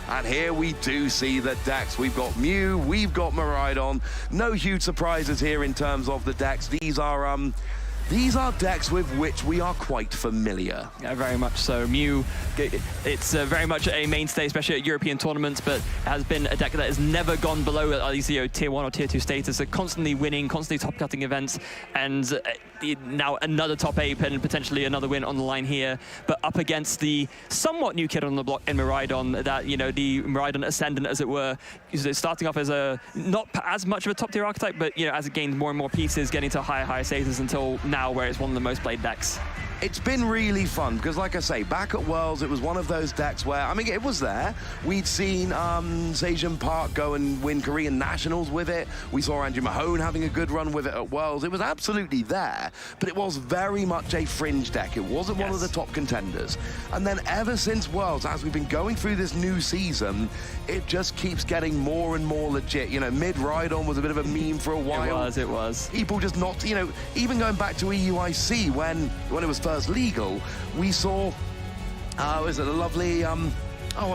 And here we do see the decks. We've got Mew, we've got Miraidon. No huge surprises here in terms of the decks. These are decks with which we are quite familiar. Yeah, very much so. Mew, it's very much a mainstay, especially at European tournaments, but has been a deck that has never gone below at least tier 1 or tier 2 status. So constantly winning, constantly top-cutting events, and now another top 8 and potentially another win on the line here. But up against the somewhat new kid on the block in Miraidon, that, the Miraidon Ascendant, as it were, starting off as not as much of a top-tier archetype, but, as it gains more and more pieces, getting to higher status until now, where it's one of the most played decks. It's been really fun because, like I say, back at Worlds, it was one of those decks where, it was there. We'd seen Sejun Park go and win Korean Nationals with it. We saw Andrew Mahone having a good run with it at Worlds. It was absolutely there, but it was very much a fringe deck. It wasn't one of the top contenders. And then ever since Worlds, as we've been going through this new season, it just keeps getting more and more legit. Miraidon was a bit of a meme for a while. It was. People just not, even going back to EUIC when it was first legal, we saw, is it a lovely, I'm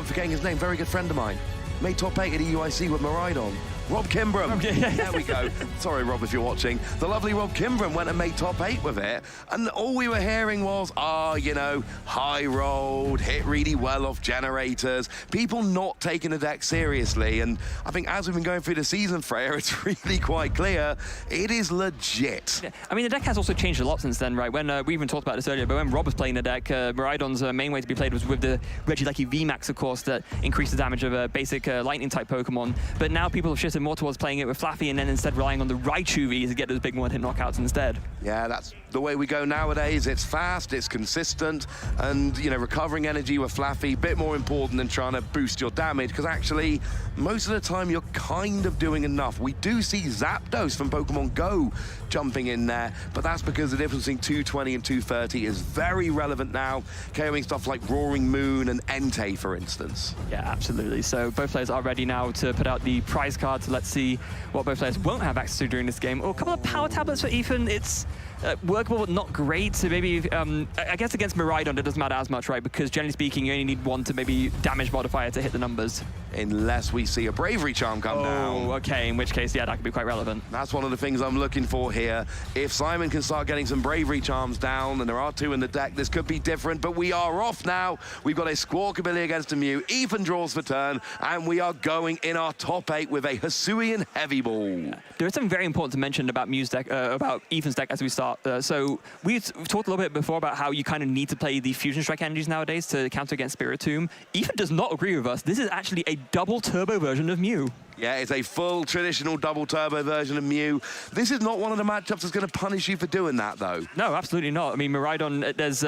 forgetting his name, very good friend of mine, made top 8 at EUIC with Miraidon. Rob Kimbram. There we go. Sorry, Rob, if you're watching. The lovely Rob Kimbram went and made top 8 with it. And all we were hearing was, high rolled, hit really well off generators. People not taking the deck seriously. And I think as we've been going through the season, Freya, it's really quite clear it is legit. Yeah. The deck has also changed a lot since then, right? When we even talked about this earlier, but when Rob was playing the deck, Miraidon's main way to be played was with the Mew VMAX, of course, that increased the damage of a basic lightning-type Pokemon. But now people have shifted more towards playing it with Flaffy and then instead relying on the Raichu V to get those big one-hit knockouts instead. Yeah, that's the way we go nowadays. It's fast, it's consistent, and, recovering energy with Flaffy, bit more important than trying to boost your damage, because actually, most of the time, you're kind of doing enough. We do see Zapdos from Pokemon Go jumping in there, but that's because the difference between 220 and 230 is very relevant now, KOing stuff like Roaring Moon and Entei, for instance. Yeah, absolutely. So both players are ready now to put out the prize cards. Let's see what both players won't have access to during this game. Oh, a couple of power tablets for Ethan. It's workable, but not great. So maybe, I guess against Miraidon, it doesn't matter as much, right? Because generally speaking, you only need one to maybe damage modifier to hit the numbers. Unless we see a Bravery Charm come down. Oh, okay. In which case, yeah, that could be quite relevant. That's one of the things I'm looking for here. If Simon can start getting some Bravery Charms down, and there are 2 in the deck, this could be different, but we are off now. We've got a Squawkabilly against a Mew. Ethan draws for turn, and we are going in our top 8 with a Hisuian Heavy Ball. Yeah. There is something very important to mention about Mew's deck, about Ethan's deck as we start. So we've talked a little bit before about how you kind of need to play the Fusion Strike energies nowadays to counter against Spiritomb. Ethan does not agree with us. This is actually a double turbo version of Mew. Yeah, it's a full traditional double turbo version of Mew. This is not one of the matchups that's going to punish you for doing that, though. No, absolutely not. Miraidon, there's,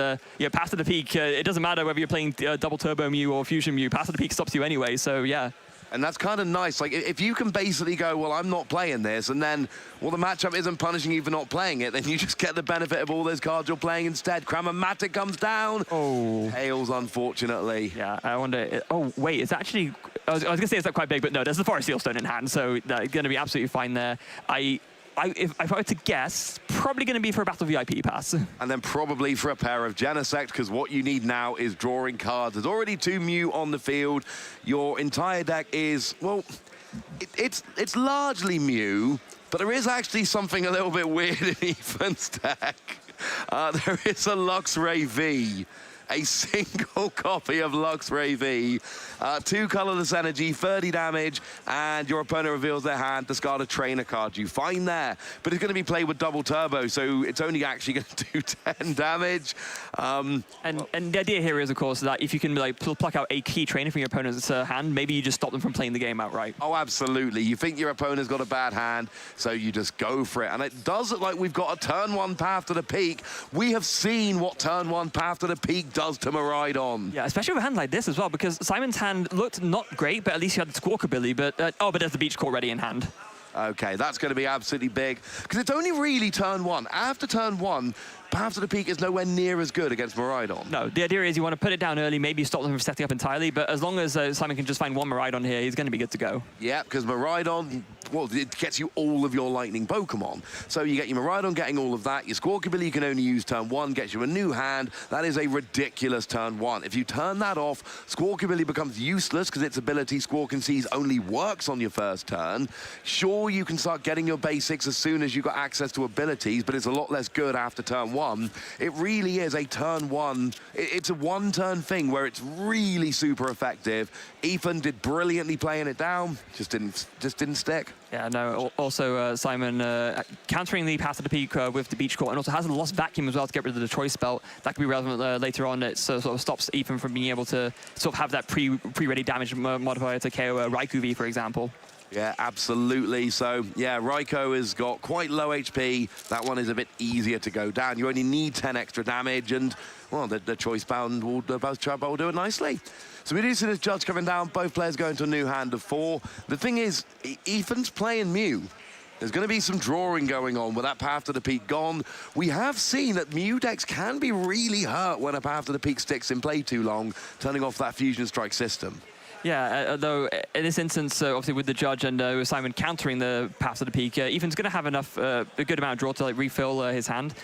Path to the Peak, it doesn't matter whether you're playing double turbo Mew or Fusion Mew, Path to the Peak stops you anyway, so yeah. And that's kind of nice. Like, if you can basically go, well, I'm not playing this, and then, well, the matchup isn't punishing you for not playing it, then you just get the benefit of all those cards you're playing instead. Cramomatic comes down. Oh. Fails, unfortunately. Yeah, I wonder... Oh, wait, it's actually... I was going to say it's not quite big, but no, there's the Forest Sealstone in hand, so that's going to be absolutely fine there. If I were to guess, probably going to be for a Battle VIP pass. And then probably for a pair of Genesect, because what you need now is drawing cards. There's already 2 Mew on the field. Your entire deck is, well, it's largely Mew, but there is actually something a little bit weird in Ethan's deck. There is a Luxray V. A single copy of Luxray V, 2 colorless energy, 30 damage, and your opponent reveals their hand, discard a trainer card. You find there, but it's going to be played with double turbo, so it's only actually going to do 10 damage. And the idea here is, of course, that if you can pluck out a key trainer from your opponent's hand, maybe you just stop them from playing the game outright. Oh, absolutely. You think your opponent's got a bad hand, so you just go for it. And it does look like we've got a turn 1 Path to the Peak. We have seen what turn 1 Path to the Peak does to Miraidon. Yeah, especially with a hand like this as well, because Simon's hand looked not great, but at least he had the Squawkabilly, but but there's the Beach Court ready in hand. Okay, that's going to be absolutely big, because it's only really turn 1. After turn 1, Path to the Peak is nowhere near as good against Miraidon. No, the idea is you want to put it down early, maybe stop them from setting up entirely, but as long as Simon can just find 1 Miraidon here, he's going to be good to go. Yeah, because Miraidon, well, it gets you all of your lightning Pokemon. So you get your Miraidon getting all of that. Your Squawkabilly you can only use turn 1, gets you a new hand. That is a ridiculous turn 1. If you turn that off, Squawkabilly becomes useless because its ability Squawk and Seize only works on your first turn. Sure, you can start getting your basics as soon as you got access to abilities, but it's a lot less good after turn 1. It really is a turn 1. It's a one-turn thing where it's really super effective. Ethan did brilliantly playing it down, just didn't stick. Yeah, no, also Simon countering the Path to the Peak with the Beach Court, and also has a Lost Vacuum as well to get rid of the Choice Belt. That could be relevant later on. It sort of stops Ethan from being able to sort of have that pre-ready damage modifier to KO Raikou V, for example. Yeah, absolutely. So, yeah, Raikou has got quite low HP. That one is a bit easier to go down. You only need 10 extra damage, and, well, the Choice Bound will do it nicely. So we do see this judge coming down. Both players going to a new hand of 4. The thing is, Ethan's playing Mew. There's going to be some drawing going on with that Path to the Peak gone. We have seen that Mew decks can be really hurt when a Path to the Peak sticks in play too long, turning off that Fusion Strike system. Yeah, though in this instance, obviously with the judge and Simon countering the Path to the Peak, Ethan's going to have enough, a good amount of draw to like refill his hand.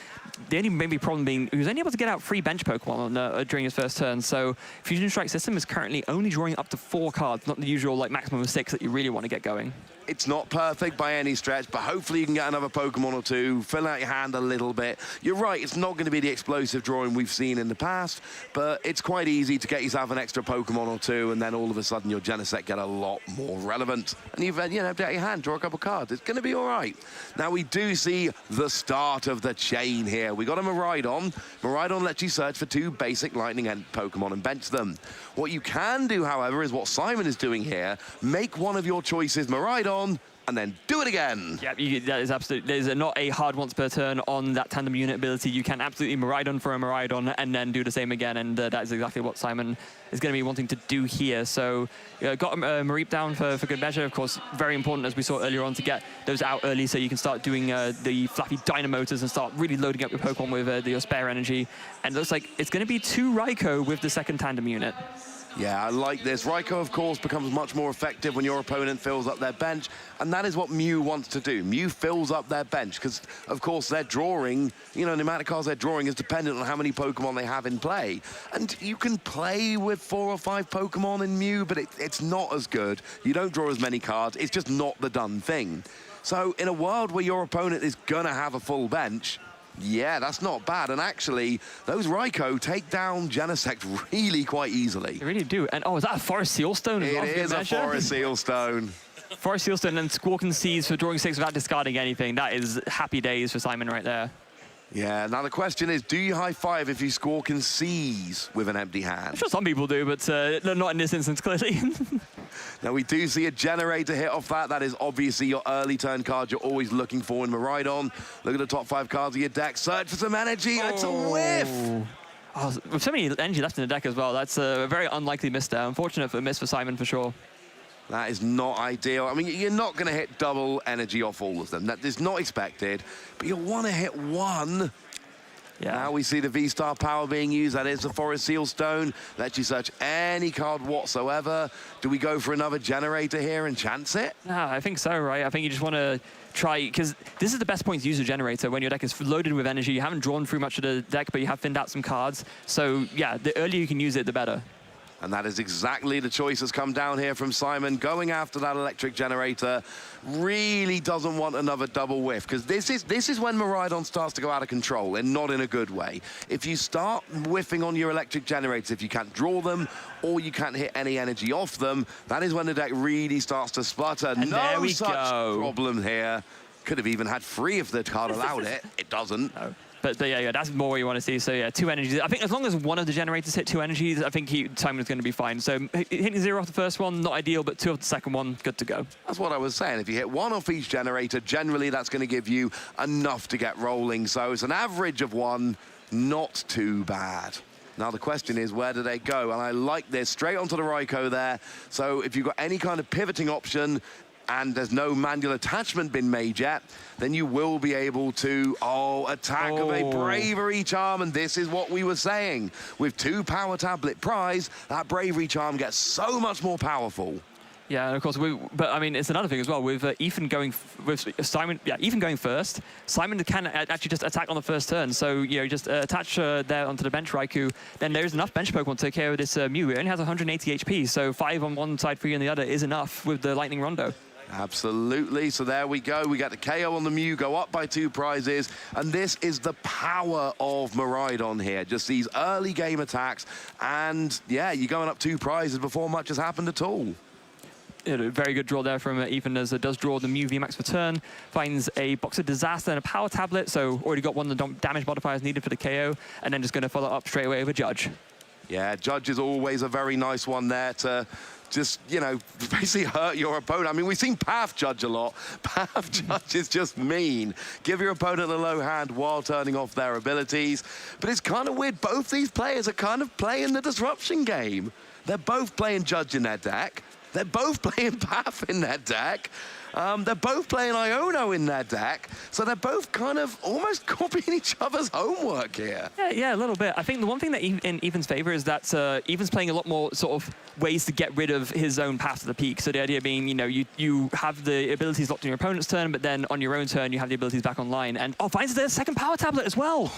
The only maybe problem being he was only able to get out 3 bench Pokemon during his first turn. So Fusion Strike system is currently only drawing up to 4 cards, not the usual like maximum of 6 that you really want to get going. It's not perfect by any stretch, but hopefully you can get another Pokemon or 2, fill out your hand a little bit. You're right, it's not going to be the explosive drawing we've seen in the past, but it's quite easy to get yourself an extra Pokemon or 2, and then all of a sudden your Genesect get a lot more relevant. And you've, you know, out your hand, draw a couple cards. It's going to be all right. Now, we do see the start of the chain here. We got a Miraidon. Miraidon lets you search for 2 basic Lightning End Pokemon and bench them. What you can do, however, is what Simon is doing here. Make one of your choices Miraidon, and then do it again. Yeah, that is absolutely, there's not a hard once per turn on that tandem unit ability. You can absolutely Miraidon for a Miraidon and then do the same again, and that is exactly what Simon is going to be wanting to do here. So got Mareep down for good measure. Of course, very important, as we saw earlier on, to get those out early so you can start doing the flappy Dynamotors and start really loading up your Pokemon with your spare energy. And it looks like it's going to be 2 Raikou with the second tandem unit. Yeah, I like this. Raikou, of course, becomes much more effective when your opponent fills up their bench, and that is what Mew wants to do. Mew fills up their bench, because, of course, their drawing, you know, the amount of cards they're drawing is dependent on how many Pokemon they have in play. And you can play with 4 or 5 Pokemon in Mew, but it's not as good. You don't draw as many cards. It's just not the done thing. So in a world where your opponent is going to have a full bench, yeah, that's not bad. And actually, those Raikou take down Genesect really quite easily. They really do. And, oh, is that a Forest Seal Stone? It is a Forest Seal Stone. Forest Seal Stone and Squawk and Seize for drawing 6 without discarding anything. That is happy days for Simon right there. Yeah, now the question is, do you high-five if you Squawk and Seize with an empty hand? I'm sure some people do, but not in this instance, clearly. Now, we do see a Generator hit off that. That is obviously your early turn card you're always looking for in Miraidon. Look at the top 5 cards of your deck. Search for some energy. It's a whiff. Oh, with so many energy left in the deck as well, that's a very unlikely miss there. Unfortunate for a miss for Simon, for sure. That is not ideal. I mean, you're not going to hit double energy off all of them. That is not expected, but you'll want to hit 1. Yeah. Now we see the V-Star power being used. That is the Forest Seal Stone. Lets you search any card whatsoever. Do we go for another Generator here and chance it? No, I think so, right? I think you just want to try, because this is the best point to use a Generator when your deck is loaded with energy. You haven't drawn through much of the deck, but you have thinned out some cards. So, yeah, the earlier you can use it, the better. And that is exactly the choice that's come down here from Simon, going after that electric Generator. Really doesn't want another double whiff, because this is when Miraidon starts to go out of control, and not in a good way. If you start whiffing on your electric Generators, if you can't draw them, or you can't hit any energy off them, that is when the deck really starts to splutter. And no such problem here.Uld have even had 3 if the card allowed it. It doesn't. No. But yeah, that's more what you want to see. So yeah, 2 energies. I think as long as one of the Generators hit 2 energies, I think Simon's going to be fine. So hitting 0 off the first one, not ideal, but 2 off the second one, good to go. That's what I was saying. If you hit 1 off each Generator, generally that's going to give you enough to get rolling. So it's an average of 1, not too bad. Now the question is, where do they go? And I like this, straight onto the Raikou there. So if you've got any kind of pivoting option, and there's no manual attachment been made yet, then you will be able to, attack of a Bravery Charm, and this is what we were saying. With 2 Power Tablet prize, that Bravery Charm gets so much more powerful. Yeah, and of course, but I mean, it's another thing as well with Ethan going with Simon. Yeah, Ethan going first. Simon can actually just attack on the first turn. So just attach there onto the bench Raikou. Then there's enough bench Pokemon to KO this Mew. It only has 180 HP, so 5 on one side, 3 on the other is enough with the Lightning Rondo. Absolutely. So there we go. We got the KO on the Mew, go up by 2 prizes. And this is the power of Miraidon here. Just these early game attacks. And yeah, you're going up 2 prizes before much has happened at all. Very good draw there from Ethan, as it does draw the Mew VMAX for turn, finds a Box of Disaster and a Power Tablet, so already got one of the damage modifiers needed for the KO, and then just going to follow up straight away with a Judge. Yeah, Judge is always a very nice one there to just, basically hurt your opponent. I mean, we've seen Path Judge a lot. Path Judge is just mean. Give your opponent a low hand while turning off their abilities. But it's kind of weird. Both these players are kind of playing the disruption game. They're both playing Judge in their deck. They're both playing Path in their deck. They're both playing Iono in their deck. So they're both kind of almost copying each other's homework here. Yeah, a little bit. I think the one thing that in Ethan's favor is that Ethan's playing a lot more sort of ways to get rid of his own path to the peak. So the idea being, you have the abilities locked on your opponent's turn, but then on your own turn, you have the abilities back online. And finds the second Power Tablet as well.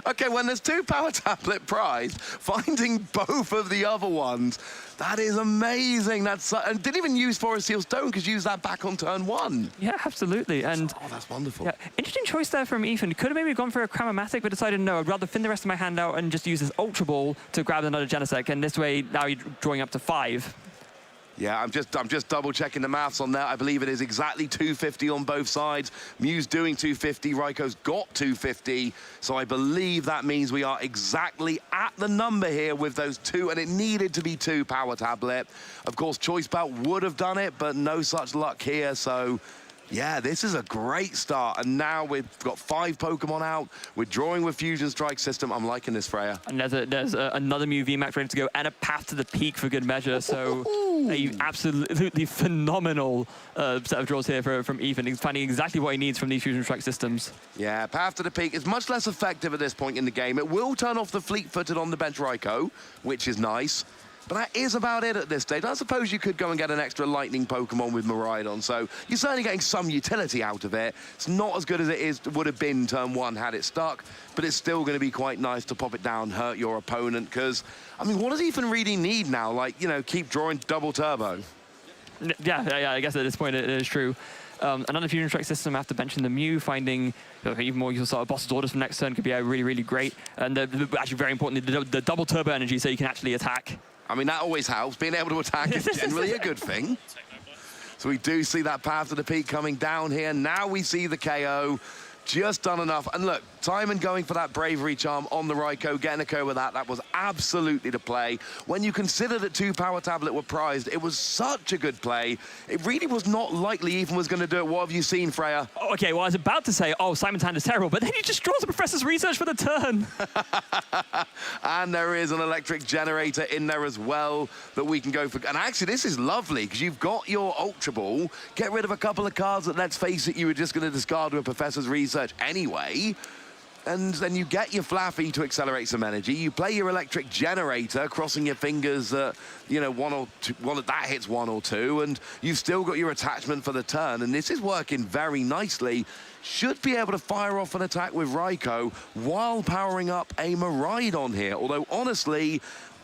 Okay, when there's 2 Power Tablet prized, finding both of the other ones, that is amazing. And didn't even use Forest Seal Stone, because use that back on turn 1. Yeah, absolutely. And that's wonderful. Yeah, interesting choice there from Ethan. Could have maybe gone for a Chromatic, but decided no, I'd rather thin the rest of my hand out and just use this Ultra Ball to grab another Genesect. And this way, now you're drawing up to 5. Yeah, I'm just double checking the maths on that. I believe it is exactly 250 on both sides. Mew's doing 250, Raikou's got 250. So I believe that means we are exactly at the number here with those 2, and it needed to be 2 Power Tablet. Of course, Choice Belt would have done it, but no such luck here. So yeah, this is a great start. And now we've got 5 Pokemon out. We're drawing with Fusion Strike system. I'm liking this, Freya. And there's another Mew VMAX ready to go, and a Path to the Peak for good measure. So a absolutely phenomenal set of draws here from Ethan. He's finding exactly what he needs from these Fusion Strike systems. Yeah, Path to the Peak is much less effective at this point in the game. It will turn off the fleet-footed on the bench Raikou, which is nice. But that is about it at this stage. I suppose you could go and get an extra lightning Pokemon with Miraidon, so you're certainly getting some utility out of it. It's not as good as it would have been turn 1 had it stuck, but it's still going to be quite nice to pop it down, hurt your opponent, because, I mean, what does Ethan really need now? Like, keep drawing double turbo. Yeah, I guess at this point it is true. Another Fusion Strike system after benching the Mew, finding even more sort of boss's orders from next turn could be really, really great. And actually, very importantly, the double turbo energy, so you can actually attack. I mean, that always helps. Being able to attack is generally a good thing. So we do see that Path to the Peak coming down here. Now we see the KO. Just done enough. And look, Simon going for that Bravery Charm on the Raikou, getting a KO with that was absolutely the play. When you consider that 2 Power Tablet were prized, it was such a good play. It really was not likely Ethan was going to do it. What have you seen, Freya? Okay, well, I was about to say, Simon's hand is terrible, but then he just draws a Professor's Research for the turn. And there is an Electric Generator in there as well that we can go for. And actually, this is lovely, because you've got your Ultra Ball. Get rid of a couple of cards that, let's face it, you were just going to discard with a Professor's Research anyway. And then you get your Flaffy to accelerate some energy. You play your Electric Generator, crossing your fingers that, 1 or 2, that hits 1 or 2, and you've still got your attachment for the turn. And this is working very nicely. Should be able to fire off an attack with Raikou while powering up a Miraidon here. Although, honestly,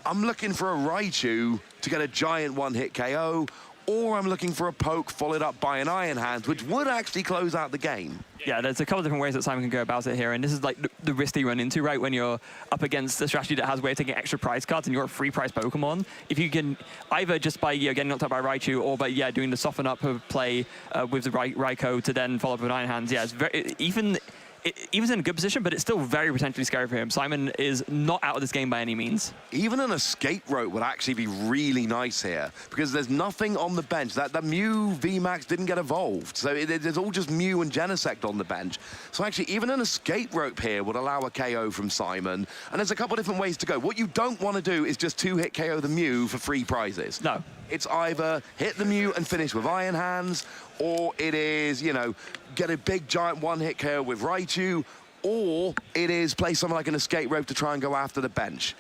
I'm looking for a Raichu to get a giant 1-hit KO, or I'm looking for a poke followed up by an Iron Hands, which would actually close out the game. Yeah, there's a couple of different ways that Simon can go about it here, and this is like the risk that you run into, right? When you're up against a strategy that has a way of taking extra prize cards and you're a free prize Pokemon. If you can either just by getting knocked out by Raichu, or by doing the soften up of play with the Raikou to then follow up with Iron Hands. Yeah, it's very Even's in a good position, but it's still very potentially scary for him. Simon is not out of this game by any means. Even an escape rope would actually be really nice here, because there's nothing on the bench. That Mew VMAX didn't get evolved, so there's all just Mew and Genesect on the bench. So actually, even an escape rope here would allow a KO from Simon. And there's a couple different ways to go. What you don't want to do is just 2-hit KO the Mew for free prizes. No. It's either hit the Mew and finish with Iron Hands, or it is, get a big giant 1-hit KO with Raichu, or it is play something like an escape rope to try and go after the bench.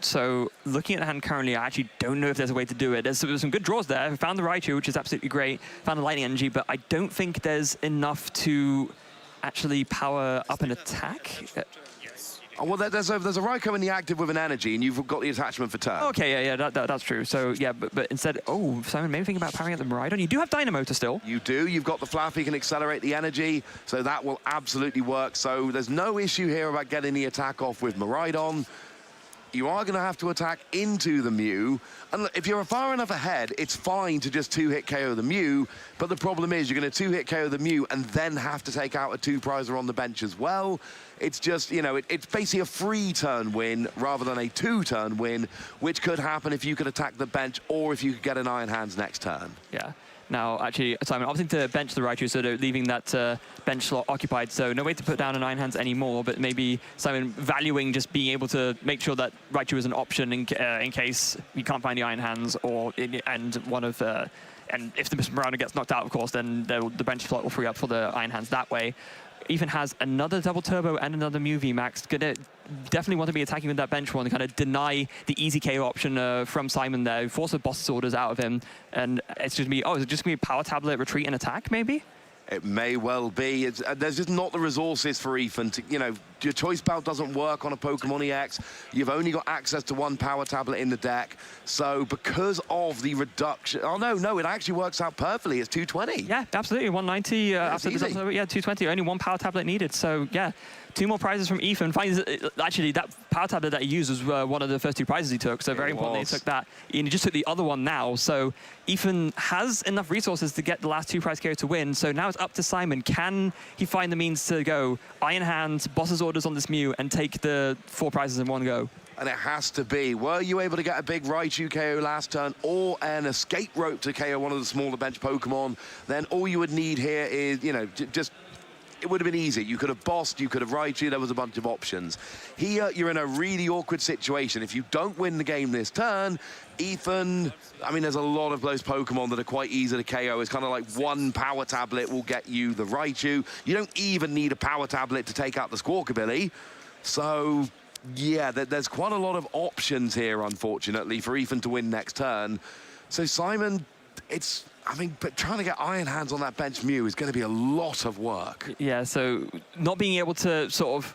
So looking at the hand currently, I actually don't know if there's a way to do it. There's some good draws there. I found the Raichu, which is absolutely great. Found the Lightning Energy, but I don't think there's enough to actually power up an attack. Oh, well, there's a Raikou in the active with an energy, and you've got the attachment for turn. Okay, yeah, that's true. So yeah, but instead, Simon, maybe think about powering up the Miraidon. You do have Dynamo still. You do. You've got the Flappy, can accelerate the energy, so that will absolutely work. So there's no issue here about getting the attack off with Miraidon. You are going to have to attack into the Mew. And look, if you're far enough ahead, it's fine to just two-hit KO the Mew. But the problem is you're going to two-hit KO the Mew and then have to take out a two-prizer on the bench as well. It's just, you know, it's basically a free-turn win rather than a two-turn win, which could happen if you could attack the bench or if you could get an Iron Hands next turn. Yeah. Now, actually, Simon opting to bench the Raichu, so they're leaving that bench slot occupied. So no way to put down an Iron Hands anymore, but maybe Simon valuing just being able to make sure that Raichu is an option in case you can't find the Iron Hands, and if the Miraidon gets knocked out, of course, then the bench slot will free up for the Iron Hands that way. Even has another double turbo and another Mew VMAX. Gonna definitely want to be attacking with that bench one to kind of deny the easy KO option from Simon there, force the boss's orders out of him. And it's just me, is it just gonna be power tablet, retreat, and attack, maybe? It may well be. There's just not the resources for Ethan to, you know, your choice belt doesn't work on a Pokemon EX. You've only got access to one power tablet in the deck. So because of the reduction, no, it actually works out perfectly. It's 220. Yeah, absolutely. 190 after the double turbo. Yeah, 220. Only one power tablet needed. So yeah, 2 more prizes from Ethan. Actually, that power tablet that he used was one of the first 2 prizes he took. So very important that he took that. And he just took the other one now. So Ethan has enough resources to get the last 2 prize KO to win. So now it's up to Simon. Can he find the means to go Iron Hands, boss's orders on this Mew, and take the 4 prizes in one go? And it has to be. Were you able to get a big Raichu KO last turn or an escape rope to KO one of the smaller bench Pokemon, then all you would need here is, you know, just... It would have been easy. You could have bossed, you could have Raichu, there was a bunch of options. Here, you're in a really awkward situation. If you don't win the game this turn, Ethan, I mean, there's a lot of those Pokemon that are quite easy to KO. It's kind of like one power tablet will get you the Raichu. You don't even need a power tablet to take out the Squawkabilly. So, yeah, there's quite a lot of options here, unfortunately, for Ethan to win next turn. So, Simon, but trying to get Iron Hands on that bench Mew is going to be a lot of work. Yeah, so not being able to sort of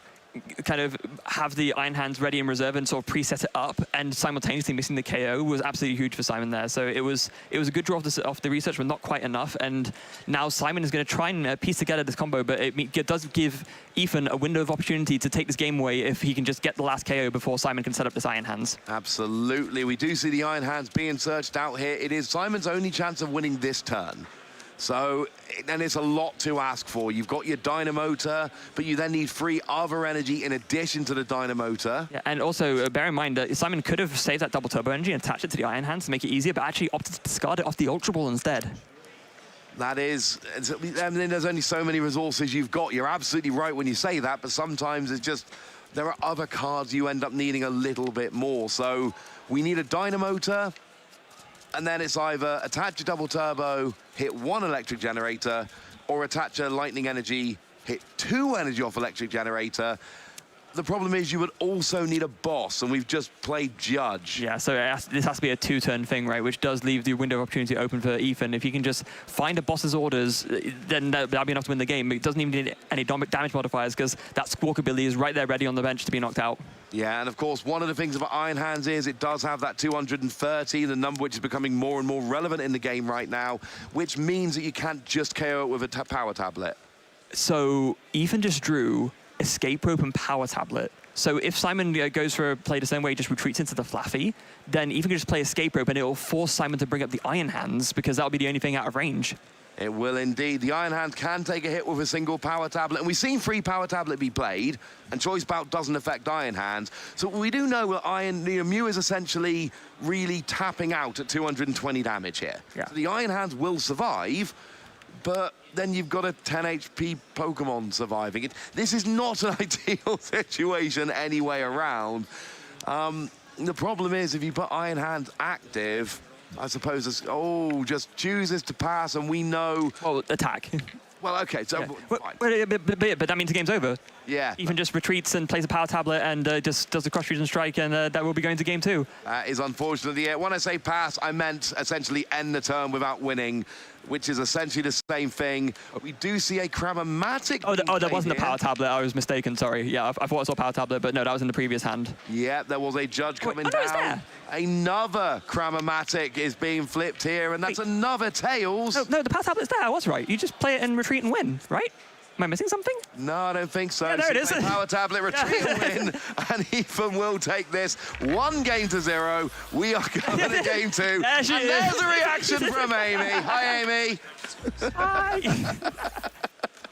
kind of have the Iron Hands ready in reserve and sort of preset it up and simultaneously missing the KO was absolutely huge for Simon there. So it was a good draw off the research, but not quite enough. And now Simon is going to try and piece together this combo, but it does give Ethan a window of opportunity to take this game away if he can just get the last KO before Simon can set up this Iron Hands. Absolutely. We do see the Iron Hands being searched out here. It is Simon's only chance of winning this turn. So, and it's a lot to ask for. You've got your Dynamotor, but you then need 3 other energy in addition to the Dynamotor. Yeah, and also, bear in mind that Simon could have saved that double turbo energy and attached it to the Iron Hands to make it easier, but actually opted to discard it off the Ultra Ball instead. That is, I mean, there's only so many resources you've got. You're absolutely right when you say that, but sometimes it's just, there are other cards you end up needing a little bit more. So, we need a Dynamotor, and then it's either attach a double turbo, hit 1 electric generator, or attach a lightning energy, hit 2 energy off electric generator. The problem is you would also need a boss, and we've just played Judge. Yeah, so this has to be a 2-turn thing, right, which does leave the window of opportunity open for Ethan. If he can just find a boss's orders, then that'll be enough to win the game. It doesn't even need any damage modifiers because that Squawkabilly is right there ready on the bench to be knocked out. Yeah, and of course, one of the things about Iron Hands is it does have that 230, the number which is becoming more and more relevant in the game right now, which means that you can't just KO it with a power tablet. So Ethan just drew Escape Rope and Power Tablet. So if Simon goes for a play the same way, just retreats into the Flaffy, then Ethan can just play Escape Rope and it will force Simon to bring up the Iron Hands because that'll be the only thing out of range. It will indeed. The Iron Hands can take a hit with a single power tablet, and we've seen 3 power tablet be played, and Choice Bout doesn't affect Iron Hands. So we do know that Mew is essentially really tapping out at 220 damage here. Yeah. So the Iron Hands will survive, but then you've got a 10 HP Pokemon surviving it. This is not an ideal situation any way around. The problem is if you put Iron Hands active, I suppose it's, just chooses to pass, and we know... Well, attack. Well, okay, so... Yeah. Fine. But that means the game's over. Yeah. Ethan just retreats and plays a power tablet and just does a cross-region strike, and that will be going to game 2. Is unfortunately, yeah. When I say pass, I meant essentially end the turn without winning, which is essentially the same thing. We do see a Cram-O-Matic. Oh, that wasn't the power tablet. I was mistaken. Sorry. Yeah, I thought I saw power tablet, but no, that was in the previous hand. Yeah, there was a judge coming down. It's there. Another Cram-O-Matic is being flipped here, and that's another Tails. No, the power tablet's there. I was right. You just play it and retreat and win, right? Am I missing something? No, I don't think so. Yeah, there it is. Power tablet, retreat and win, and Ethan will take this 1-0. We are going to game 2. There and she is. there's a reaction from Amy. Hi, Amy. Hi.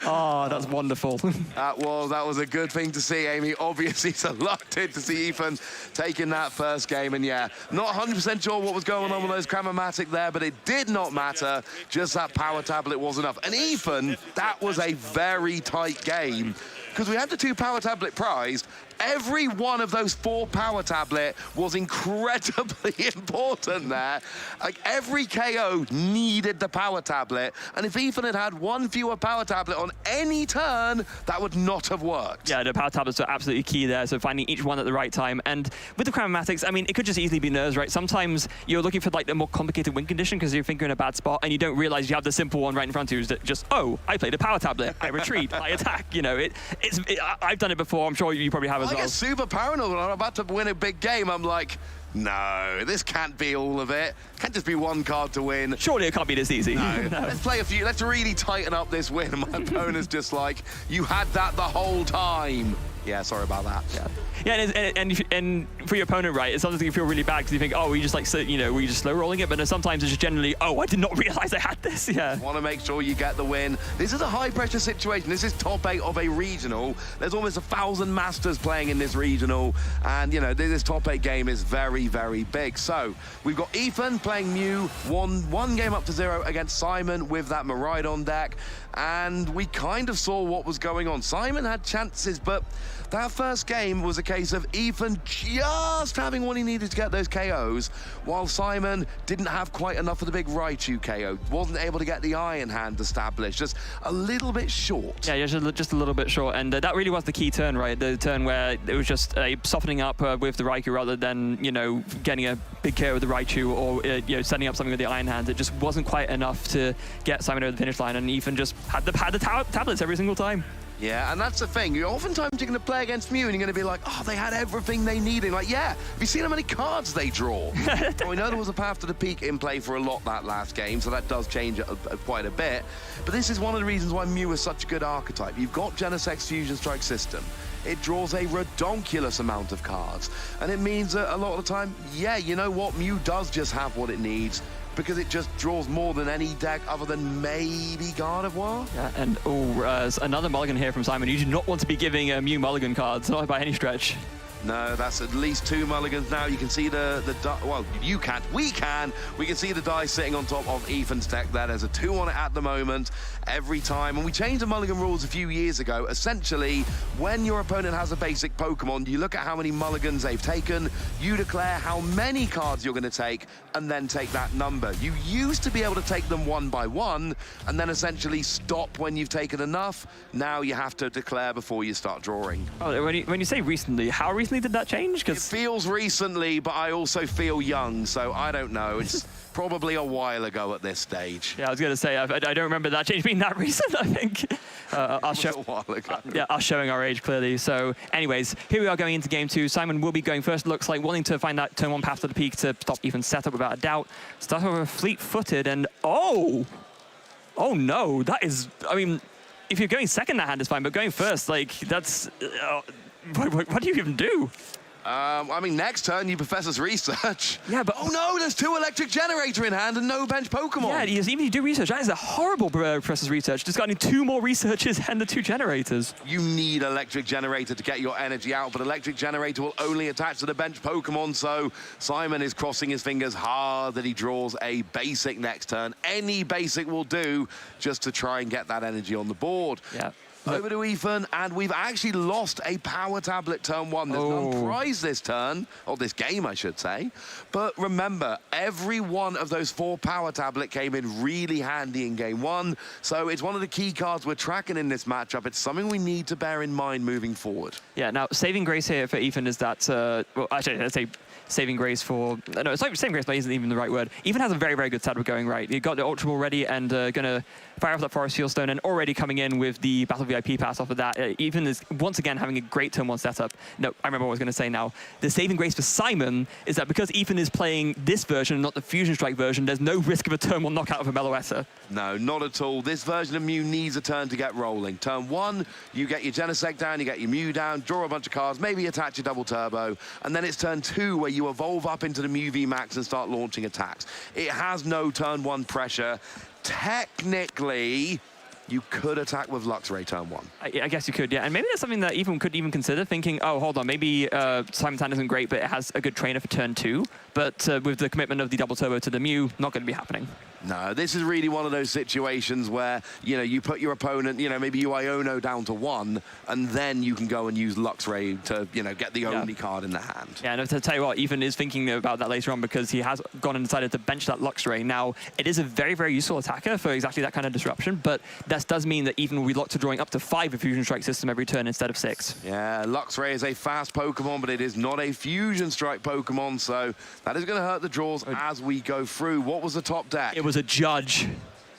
Oh, that's wonderful. That was a good thing to see, Amy. Obviously, delighted to see Ethan taking that first game. And yeah, not 100% sure what was going on with those Cram-O-Matic there, but it did not matter. Just that power tablet was enough. And Ethan, that was a very tight game, because we had the 2 power tablet prized. Every one of those 4 power tablet was incredibly important there. Like, every KO needed the power tablet, and if Ethan had had 1 fewer power tablet on any turn, that would not have worked. Yeah, the power tablets are absolutely key there, so finding each one at the right time. And with the Cram-O-Matics, I mean, it could just easily be nerves, right? Sometimes you're looking for like the more complicated win condition because you think you're in a bad spot, and you don't realize you have the simple one right in front of you. That just, oh, I played a power tablet, I retreat, I attack. You know, I've done it before. I'm sure you probably have as well. I get super paranoid when I'm about to win a big game. I'm like, no, this can't be all of it. Can't just be 1 card to win. Surely it can't be this easy. No. No. Let's play a few. Let's really tighten up this win. And my opponent's just like, you had that the whole time. Yeah, sorry about that. Yeah, and for your opponent, right, it's sometimes you feel really bad because you think, oh, we just like, were you just slow rolling it? But then sometimes it's just generally, oh, I did not realize I had this. Yeah. Want to make sure you get the win. This is a high pressure situation. This is top 8 of a regional. There's almost 1,000 masters playing in this regional, and you know this top 8 game is very, very big. So we've got Ethan playing Mew, one game up to 0 against Simon with that Miraidon deck, and we kind of saw what was going on. Simon had chances, but that first game was a case of Ethan just having what he needed to get those KOs, while Simon didn't have quite enough of the big Raichu KO. Wasn't able to get the Iron Hand established, just a little bit short. Yeah, just a little bit short, and that really was the key turn, right? The turn where it was just softening up with the Raichu rather than, you know, getting a big KO with the Raichu or, you know, setting up something with the Iron Hand. It just wasn't quite enough to get Simon over the finish line, and Ethan just had the tablets every single time. Yeah, and that's the thing. Oftentimes you're going to play against Mew and you're going to be like, oh, they had everything they needed. Like, yeah, have you seen how many cards they draw? Well, we know there was a path to the peak in play for a lot that last game, so that does change it quite a bit. But this is one of the reasons why Mew is such a good archetype. You've got Genesec's Fusion Strike system. It draws a redonkulous amount of cards. And it means that a lot of the time, yeah, you know what? Mew does just have what it needs, because it just draws more than any deck other than maybe Gardevoir. Yeah, and another mulligan here from Simon. You do not want to be giving Mew mulligan cards, not by any stretch. No, that's at least 2 mulligans now. You can see well, you can't. We can see the die sitting on top of Ethan's deck there. There's a 2 on it at the moment every time. And we changed the mulligan rules a few years ago. Essentially, when your opponent has a basic Pokemon, you look at how many mulligans they've taken, you declare how many cards you're going to take, and then take that number. You used to be able to take them 1 by 1, and then essentially stop when you've taken enough. Now you have to declare before you start drawing. Oh, when you say recently, how recently did that change? It feels recently, but I also feel young, so I don't know. It's probably a while ago at this stage. Yeah, I was going to say, I don't remember that change being that recent, I think. A while ago. Yeah, us showing our age clearly. So anyways, here we are going into game 2. Simon will be going first, looks like, wanting to find that turn 1 path to the peak to stop Ethan's setup without a doubt. Start over fleet-footed, and oh no, that is, I mean, if you're going second, that hand is fine, but going first, like, that's, what do you even do? I mean, next turn, you Professor's Research. Yeah, but... Oh, no, there's 2 Electric Generator in hand and no bench Pokemon. Yeah, even if you do research, that is a horrible Professor's Research. Just got 2 more researches and the 2 generators. You need Electric Generator to get your energy out, but Electric Generator will only attach to the bench Pokemon, so Simon is crossing his fingers hard that he draws a basic next turn. Any basic will do just to try and get that energy on the board. Yeah. over to Ethan, and we've actually lost a power tablet turn 1. There's none prize this turn, or this game, I should say. But remember, every one of those 4 power tablet came in really handy in game 1. So it's one of the key cards we're tracking in this matchup. It's something we need to bear in mind moving forward. Yeah, now, saving grace here for Ethan is that, well, actually, let's say saving grace for, no, it's like saving grace, but isn't even the right word. Ethan has a very, very good setup going right. You got the Ultra Ball ready and going to fire off that Forest Fuel Stone, and already coming in with the Battle VIP pass off of that. Ethan is once again having a great turn 1 setup. No, I remember what I was going to say now. The saving grace for Simon is that because Ethan is playing this version, not the Fusion Strike version, there's no risk of a turn 1 knockout of a Meloetta. No, not at all. This version of Mew needs a turn to get rolling. Turn 1, you get your Genesect down, you get your Mew down, draw a bunch of cards, maybe attach your double turbo, and then it's turn 2 where you evolve up into the Mew VMAX and start launching attacks. It has no turn 1 pressure. Technically, you could attack with Luxray turn 1. I guess you could, yeah. And maybe that's something that Ethan could even consider, thinking, oh, hold on, maybe Simon's hand isn't great, but it has a good trainer for turn 2. But with the commitment of the double turbo to the Mew, not going to be happening. No, this is really one of those situations where, you know, you put your opponent, you know, maybe you Iono down to 1, and then you can go and use Luxray to, you know, get the only card in the hand. Yeah, and to tell you what, Ethan is thinking about that later on because he has gone and decided to bench that Luxray. Now, it is a very, very useful attacker for exactly that kind of disruption, but that does mean that Ethan will be locked to drawing up to 5 with Fusion Strike system every turn instead of 6. Yeah, Luxray is a fast Pokemon, but it is not a Fusion Strike Pokemon, so that is going to hurt the draws as we go through. What was the top deck? It was a Judge.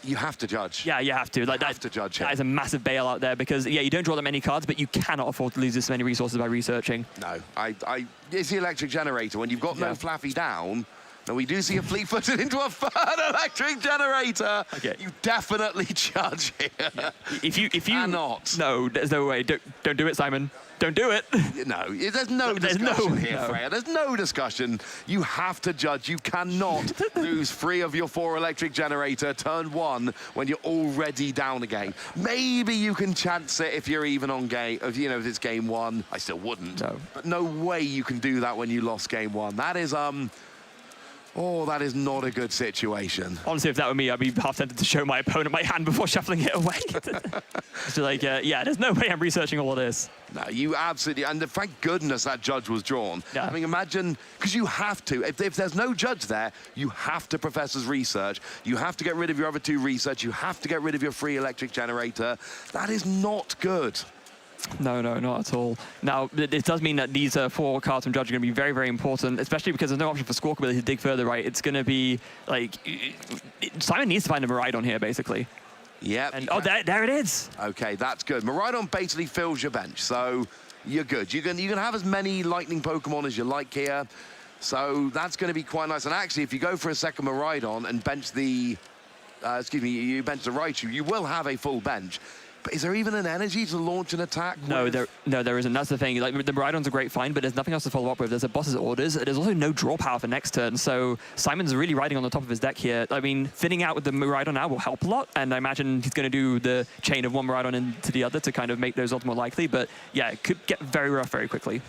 You have to judge. Yeah, you have to. Like, you have to judge. That is a massive bailout there because, yeah, you don't draw that many cards, but you cannot afford to lose this many resources by researching. No, it's the electric generator. When you've got no Flaffy down, and we do see a fleet-footed into a 3rd electric generator. Okay. You definitely judge here. Yeah. If you cannot. No, there's no way. Don't do it, Simon. Don't do it. No, there's no discussion here, Freya. There's no discussion. You have to judge. You cannot lose 3 of your 4 electric generator turn 1 when you're already down a game. Maybe you can chance it if you're even on game, you know, if it's game 1. I still wouldn't. No. But no way you can do that when you lost game 1. That is, oh, that is not a good situation. Honestly, if that were me, I'd be half tempted to show my opponent my hand before shuffling it away. So like, yeah, there's no way I'm researching all of this. No, you absolutely, and thank goodness that judge was drawn. Yeah. I mean, imagine, because you have to, if there's no judge there, you have to Professor's Research. You have to get rid of your other 2 research. You have to get rid of your 3 electric generator. That is not good. No, not at all. Now, it does mean that these 4 cards from Judge are going to be very, very important, especially because there's no option for Squawkabilly to dig further, right? It's going to be, like, Simon needs to find a Miraidon here, basically. Yeah. And there it is. Okay, that's good. Miraidon basically fills your bench, so you're good. You can have as many lightning Pokemon as you like here, so that's going to be quite nice. And actually, if you go for a second Miraidon and bench the, you bench the Raichu, you will have a full bench. But is there even an energy to launch an attack? No, there isn't. That's the thing. Like, the Miraidon's a great find, but there's nothing else to follow up with. There's a boss's orders. There's also no draw power for next turn. So Simon's really riding on the top of his deck here. I mean, thinning out with the Miraidon now will help a lot, and I imagine he's going to do the chain of one Miraidon into the other to kind of make those odds more likely. But yeah, it could get very rough very quickly.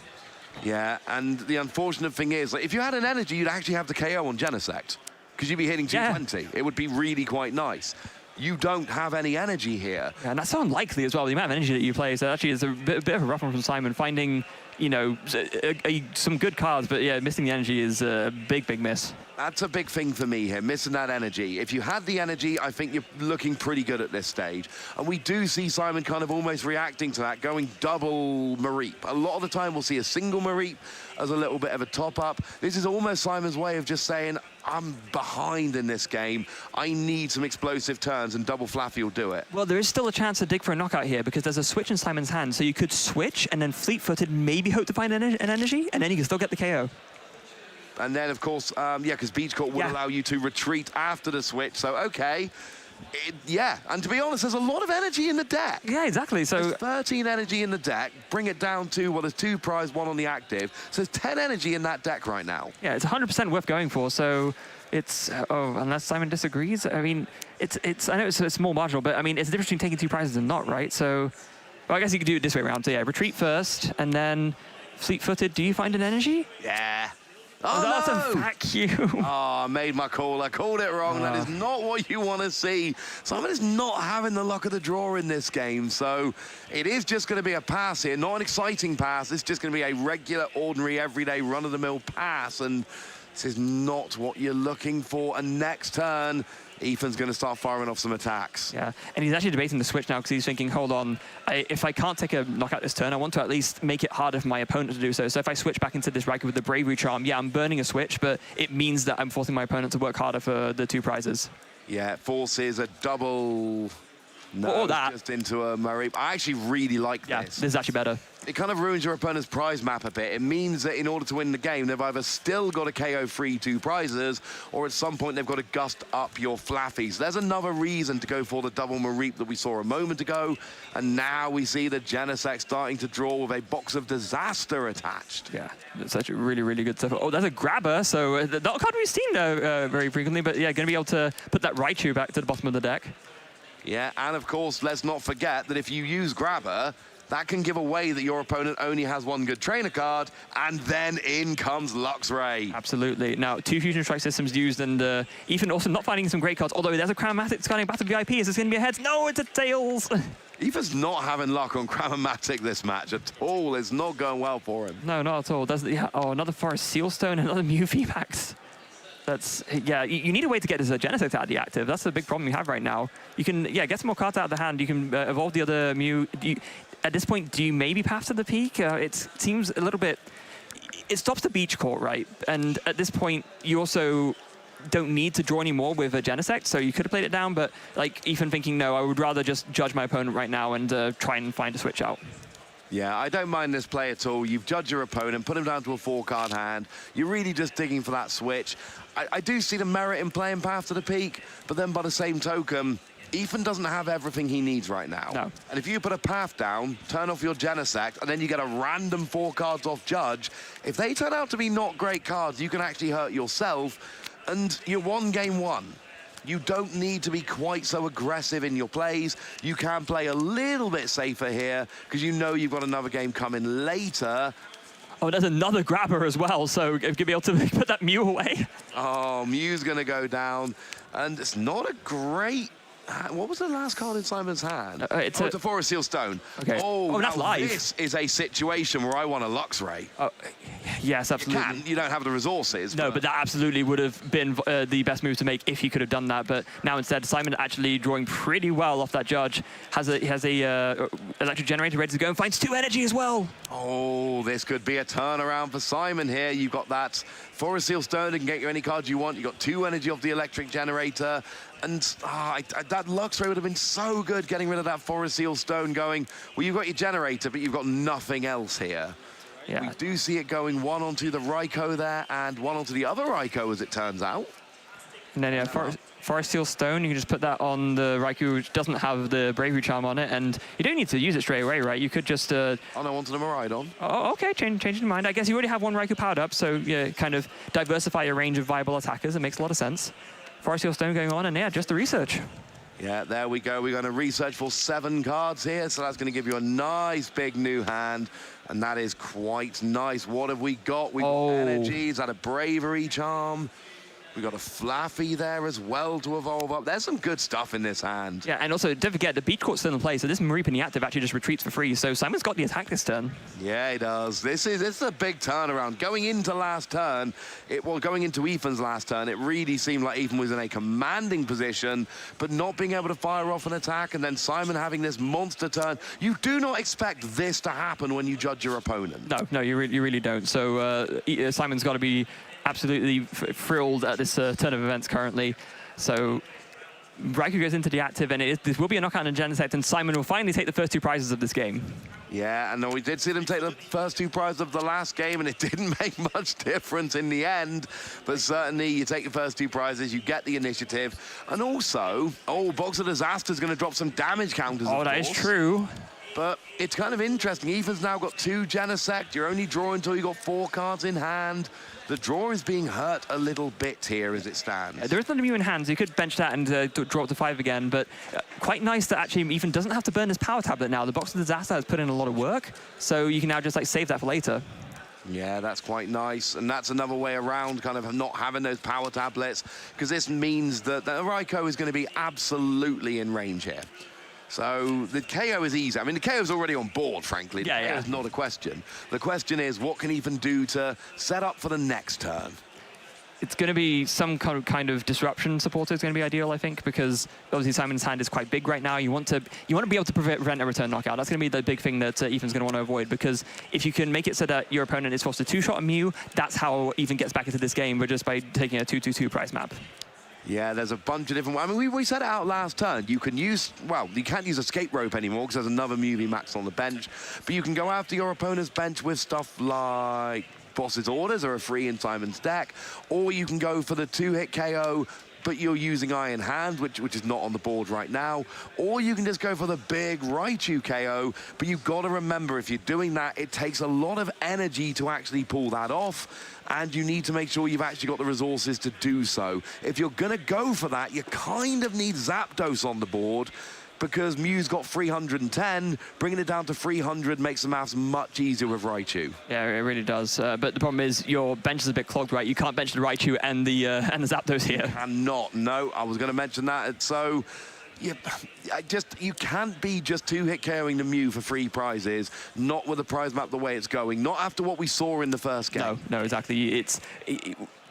Yeah, and the unfortunate thing is, like, if you had an energy, you'd actually have the KO on Genesect, because you'd be hitting 220. Yeah. It would be really quite nice. You don't have any energy here. Yeah, and that's so unlikely as well, the amount of energy that you play. So actually, it's a bit of a rough one from Simon, finding, you know, some good cards, but yeah, missing the energy is a big, big miss. That's a big thing for me here, missing that energy. If you had the energy, I think you're looking pretty good at this stage. And we do see Simon kind of almost reacting to that, going double Mareep. A lot of the time, we'll see a single Mareep as a little bit of a top-up. This is almost Simon's way of just saying, I'm behind in this game. I need some explosive turns, and double Flaffy will do it. Well, there is still a chance to dig for a knockout here, because there's a switch in Simon's hand. So you could switch, and then fleet-footed, maybe hope to find an energy, and then you can still get the KO. And then, of course, yeah, because Beach Court would allow you to retreat after the switch. So, okay. Yeah, and to be honest, there's a lot of energy in the deck. Yeah, exactly. So there's 13 energy in the deck. Bring it down to, well, there's 2 prize, 1 on the active. So there's 10 energy in that deck right now. Yeah, it's 100% worth going for. So it's, unless Simon disagrees. I mean, it's I know it's a small marginal, but I mean, it's the difference between taking 2 prizes and not, right? So, well, I guess you could do it this way around. So yeah, retreat first, and then fleet-footed. Do you find an energy? Yeah. Oh, that's no! a vacuum. Oh, I made my call. I called it wrong. That is not what you want to see. Simon is not having the luck of the draw in this game, so it is just going to be a pass here. Not an exciting pass. It's just going to be a regular, ordinary, everyday, run-of-the-mill pass, and this is not what you're looking for. And next turn, Ethan's going to start firing off some attacks. Yeah, and he's actually debating the switch now because he's thinking, hold on, if I can't take a knockout this turn, I want to at least make it harder for my opponent to do so. So if I switch back into this Raikou with the Bravery Charm, yeah, I'm burning a switch, but it means that I'm forcing my opponent to work harder for the 2 prizes. Yeah, it forces a double... No, that. Just into a Murray. I actually really like this. Yeah, this is actually better. It kind of ruins your opponent's prize map a bit. It means that in order to win the game, they've either still got to KO free 2 prizes, or at some point they've got to gust up your Flaffies. There's another reason to go for the double Mareep that we saw a moment ago, and now we see the Genesect starting to draw with a box of disaster attached. Yeah, that's actually really, really good stuff. Oh, there's a grabber, so not a card we've seen very frequently, but yeah, going to be able to put that Raichu back to the bottom of the deck. Yeah, and of course, let's not forget that if you use Grabber, that can give away that your opponent only has 1 good trainer card, and then in comes Luxray. Absolutely. Now, 2 Fusion Strike systems used, and Ethan also not finding some great cards, although there's a Chromatic discarding Battle VIP. Is this going to be a heads? No, it's a tails. Ethan's not having luck on Chromatic this match at all. It's not going well for him. No, not at all. Oh, another Forest Sealstone, another Mew VMAX. That's, yeah, you need a way to get this Genesect out of the active. That's the big problem you have right now. You can, yeah, get some more cards out of the hand. You can evolve the other Mew. At this point, do you maybe path to the peak? It seems a little bit... It stops the beach court, right? And at this point, you also don't need to draw anymore with a Genesect, so you could have played it down, but like Ethan thinking, no, I would rather just judge my opponent right now and try and find a switch out. Yeah, I don't mind this play at all. You've judged your opponent, put him down to a 4-card hand. You're really just digging for that switch. I do see the merit in playing Path to the Peak, but then by the same token, Ethan doesn't have everything he needs right now. No. And if you put a Path down, turn off your Genesect, and then you get a random 4 cards off Judge, if they turn out to be not great cards, you can actually hurt yourself, and you're 1 game 1. You don't need to be quite so aggressive in your plays. You can play a little bit safer here because you know you've got another game coming later. Oh, there's another grabber as well, so you'll be able to put that Mew away. Oh, Mew's going to go down, and it's not a great... What was the last card in Simon's hand? It's a Forest Seal Stone. Okay. Oh, that's live. This is a situation where I want a Luxray. Yes, absolutely. You don't have the resources. No, but that absolutely would have been the best move to make if he could have done that. But now instead, Simon actually drawing pretty well off that Judge. Has a electric generator ready to go and finds 2 energy as well. Oh, this could be a turnaround for Simon here. You've got that Forest Seal Stone that can get you any card you want. You've got 2 energy off the electric generator. And that Luxray would have been so good getting rid of that Forest Seal Stone going, well, you've got your generator, but you've got nothing else here. Yeah. We do see it going 1 onto the Raikou there and 1 onto the other Raikou, as it turns out. And then, yeah, Forest Seal Stone, you can just put that on the Raikou, which doesn't have the Bravery Charm on it, and you don't need to use it straight away, right? You could just... Oh, no, onto the Miraidon. Oh, okay, change your mind. I guess you already have 1 Raikou powered up, so yeah, kind of diversify your range of viable attackers. It makes a lot of sense. Forest Seal Stone going on, and yeah, just the research. Yeah, there we go. We're going to research for 7 cards here, so that's going to give you a nice big new hand, and that is quite nice. What have we got? We've got energy. Is that a Bravery Charm? We've got a Flaffy there as well to evolve up. There's some good stuff in this hand. Yeah, and also, don't forget, the beach court's still in play, so this Mareep in the active actually just retreats for free, so Simon's got the attack this turn. Yeah, he does. This is a big turnaround. Going into last turn, going into Ethan's last turn, it really seemed like Ethan was in a commanding position, but not being able to fire off an attack, and then Simon having this monster turn. You do not expect this to happen when you judge your opponent. No, you really don't. So Simon's got to be absolutely thrilled at this turn of events currently. So Raikou goes into the active, and this will be a knockout in Genesect, and Simon will finally take the first 2 prizes of this game. Yeah, and we did see them take the first 2 prizes of the last game, and it didn't make much difference in the end. But certainly, you take the first 2 prizes, you get the initiative, and also, Box of Disaster is going to drop some damage counters. Oh, that is true. But it's kind of interesting. Ethan's now got 2 Genesect. You're only drawing until you've got 4 cards in hand. The draw is being hurt a little bit here as it stands. There is not a Mew in hand, so you could bench that and draw up to 5 again, but quite nice that actually Ethan doesn't have to burn his power tablet now. The Box of Disaster has put in a lot of work, so you can now just save that for later. Yeah, that's quite nice. And that's another way around kind of not having those power tablets, because this means that the Raikou is going to be absolutely in range here. So the KO is easy. I mean, the KO is already on board, frankly. The KO is not a question. The question is, what can Ethan do to set up for the next turn? It's going to be some kind of disruption supporter is going to be ideal, I think, because obviously Simon's hand is quite big right now. You want to be able to prevent a return knockout. That's going to be the big thing that Ethan's going to want to avoid, because if you can make it so that your opponent is forced to two-shot a Mew, that's how Ethan gets back into this game, but just by taking a 2-2-2 price map. Yeah, there's a bunch of different... I mean, we said it out last turn. You can use... Well, you can't use Escape Rope anymore because there's another Mew VMAX on the bench, but you can go after your opponent's bench with stuff like Boss's Orders or a free in Simon's deck, or you can go for the 2-hit KO, but you're using Iron Hand, which is not on the board right now, or you can just go for the big Raichu KO, but you've got to remember, if you're doing that, it takes a lot of energy to actually pull that off, and you need to make sure you've actually got the resources to do so. If you're going to go for that, you kind of need Zapdos on the board, because Mew's got 310, bringing it down to 300 makes the maths much easier with Raichu. Yeah, it really does. But the problem is your bench is a bit clogged, right? You can't bench the Raichu and the Zapdos here. Cannot. No, I was going to mention that. So, you can't be just 2-hit KOing the Mew for free prizes, not with the prize map the way it's going, not after what we saw in the first game. No, exactly.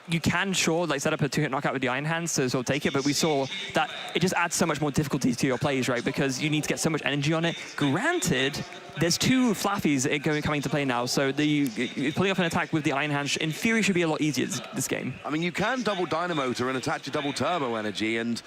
You can, sure, like set up a 2-hit knockout with the Iron Hands to sort of take it, but we saw that it just adds so much more difficulty to your plays, right? Because you need to get so much energy on it. Granted, there's 2 Flaffies coming to play now, so pulling off an attack with the Iron Hands, in theory, should be a lot easier this game. I mean, you can double Dynamotor and attach your double Turbo Energy, and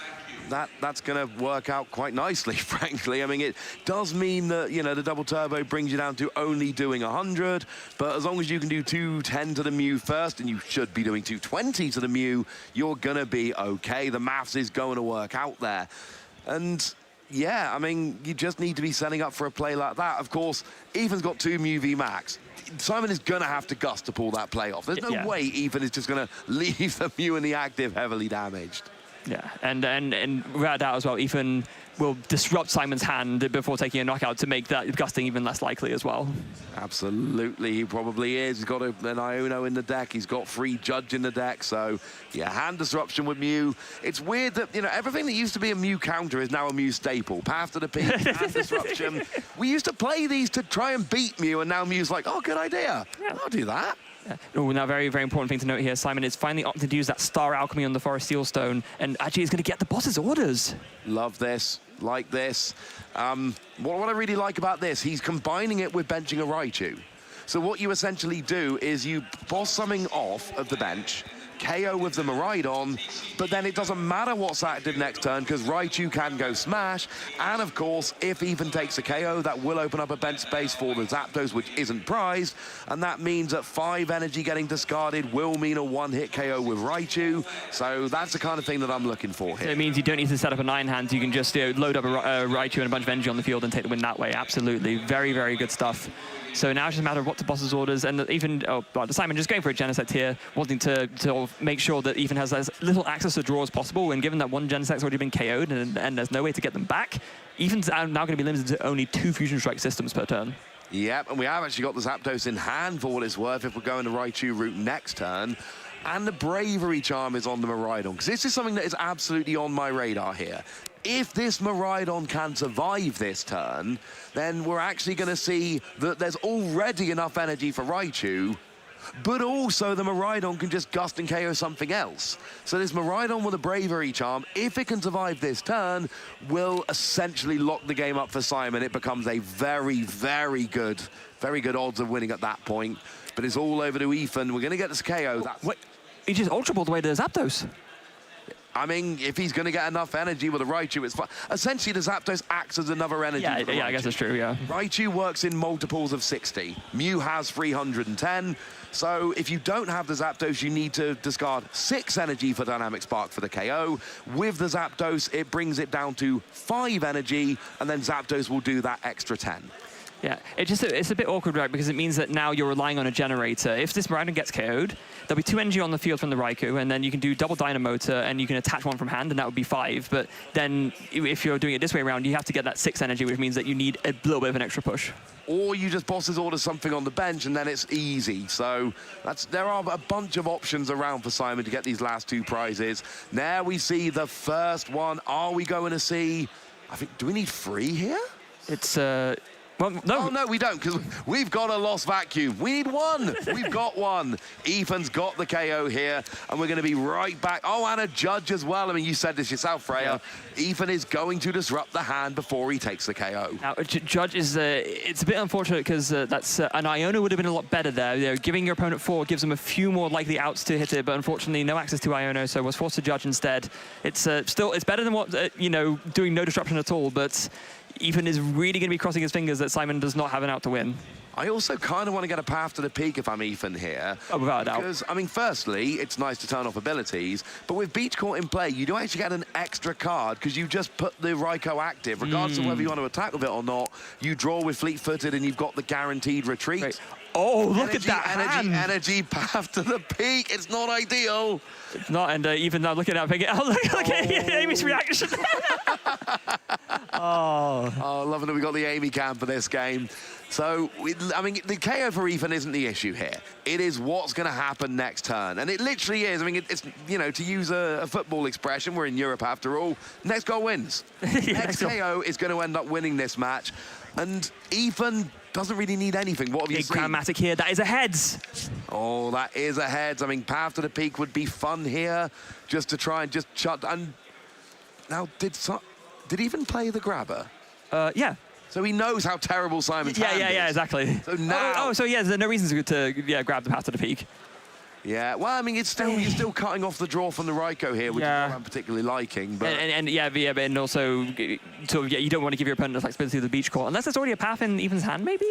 that's going to work out quite nicely, frankly. I mean, it does mean that, you know, the double turbo brings you down to only doing 100, but as long as you can do 210 to the Mew first, and you should be doing 220 to the Mew, you're going to be okay. The maths is going to work out there. And yeah, I mean, you just need to be setting up for a play like that. Of course, Ethan's got 2 Mew VMAX. Simon is going to have to gust to pull that play off. There's no way Ethan is just going to leave the Mew in the active heavily damaged. Yeah, and without doubt as well, Ethan will disrupt Simon's hand before taking a knockout to make that gusting even less likely as well. Absolutely, he probably is. He's got an Iono in the deck. He's got free Judge in the deck. So, yeah, hand disruption with Mew. It's weird that, you know, everything that used to be a Mew counter is now a Mew staple. Path to the peak, hand disruption. We used to play these to try and beat Mew, and now Mew's like, oh, good idea. Yeah, I'll do that. Oh, now very, very important thing to note here. Simon is finally opted to use that Star Alchemy on the Forest Steel Stone, and actually is going to get the boss's orders. Love this, like this. What I really like about this, he's combining it with benching a Raichu. So what you essentially do is you boss something off of the bench, KO with the Miraidon, but then it doesn't matter what's active next turn because Raichu can go smash, and of course, if Ethan takes a KO, that will open up a bench space for the Zapdos, which isn't prized, and that means that 5 energy getting discarded will mean a 1-hit KO with Raichu, so that's the kind of thing that I'm looking for here. So it means you don't need to set up a 9-hand, you can just load up a Raichu and a bunch of energy on the field and take the win that way. Absolutely, very, very good stuff. So now it's just a matter of what the boss's orders, and even Simon just going for a Genesect here, wanting to make sure that Ethan has as little access to draw as possible, and given that one Genesect's already been KO'd and there's no way to get them back, Ethan's now going to be limited to only 2 Fusion Strike systems per turn. Yep, and we have actually got the Zapdos in hand for what it's worth if we're going the Raichu route next turn. And the Bravery Charm is on the Miraidon, because this is something that is absolutely on my radar here. If this Miraidon can survive this turn, then we're actually going to see that there's already enough energy for Raichu, but also the Miraidon can just gust and KO something else. So this Miraidon with a Bravery Charm, if it can survive this turn, will essentially lock the game up for Simon. It becomes a very, very good odds of winning at that point. But it's all over to Ethan. We're going to get this KO. Wait, he just Ultra Balled away to Zapdos. I mean, if he's going to get enough energy with a Raichu, it's fine. Essentially, the Zapdos acts as another energy. Yeah, I guess that's true, yeah. Raichu works in multiples of 60. Mew has 310. So if you don't have the Zapdos, you need to discard 6 energy for Dynamic Spark for the KO. With the Zapdos, it brings it down to 5 energy, and then Zapdos will do that extra 10. Yeah, it's a bit awkward, right? Because it means that now you're relying on a generator. If this Miraidon gets KO'd, there'll be 2 energy on the field from the Raikou, and then you can do double Dynamotor, and you can attach 1 from hand, and that would be 5. But then if you're doing it this way around, you have to get that 6 energy, which means that you need a little bit of an extra push. Or you just boss's order something on the bench, and then it's easy. So there are a bunch of options around for Simon to get these last 2 prizes. Now we see the first one. Are we going to see... I think, do we need 3 here? It's... Well, no. Oh, no, we don't, because we've got a lost vacuum. We need 1. We've got 1. Ethan's got the KO here, and we're going to be right back. Oh, and a judge as well. I mean, you said this yourself, Freya. Yeah. Ethan is going to disrupt the hand before he takes the KO. Now, judge is... it's a bit unfortunate, because that's... an Iona would have been a lot better there. You know, giving your opponent 4 gives them a few more likely outs to hit it, but unfortunately, no access to Iona, so was forced to judge instead. It's still... It's better than what, you know, doing no disruption at all, but... Ethan is really going to be crossing his fingers that Simon does not have an out to win. I also kind of want to get a path to the peak if I'm Ethan here. Oh, without a doubt. Because, I mean, firstly, it's nice to turn off abilities, but with Beach Court in play, you do actually get an extra card because you just put the Raikou active. Regardless of whether you want to attack with it or not, you draw with fleet-footed and you've got the guaranteed retreat. Right. Oh, look at that energy path to the peak. It's not ideal. It's not, and even now looking at it, oh, look at Amy's reaction. Oh, loving that we got the Amy cam for this game. So, I mean, the KO for Ethan isn't the issue here. It is what's going to happen next turn. And it literally is. I mean, it's, you know, to use a football expression, we're in Europe after all, next goal wins. Next KO is going to end up winning this match. And Ethan doesn't really need anything. What have you seen? Big Grandmatic here. That is a heads. Oh, that is a heads. I mean, path to the peak would be fun here, just to try and just shut. And now, did Ethan play the grabber? Yeah. So he knows how terrible Simon's hand is. Yeah, exactly. So now... so yeah, there's no reason to grab the path to the peak. Yeah, well, I mean, it's still you're still cutting off the draw from the Raikou here, which is what I'm particularly liking. But and also, sort of, you don't want to give your opponent the flexibility of the beach court unless there's already a path in Ethan's hand. Maybe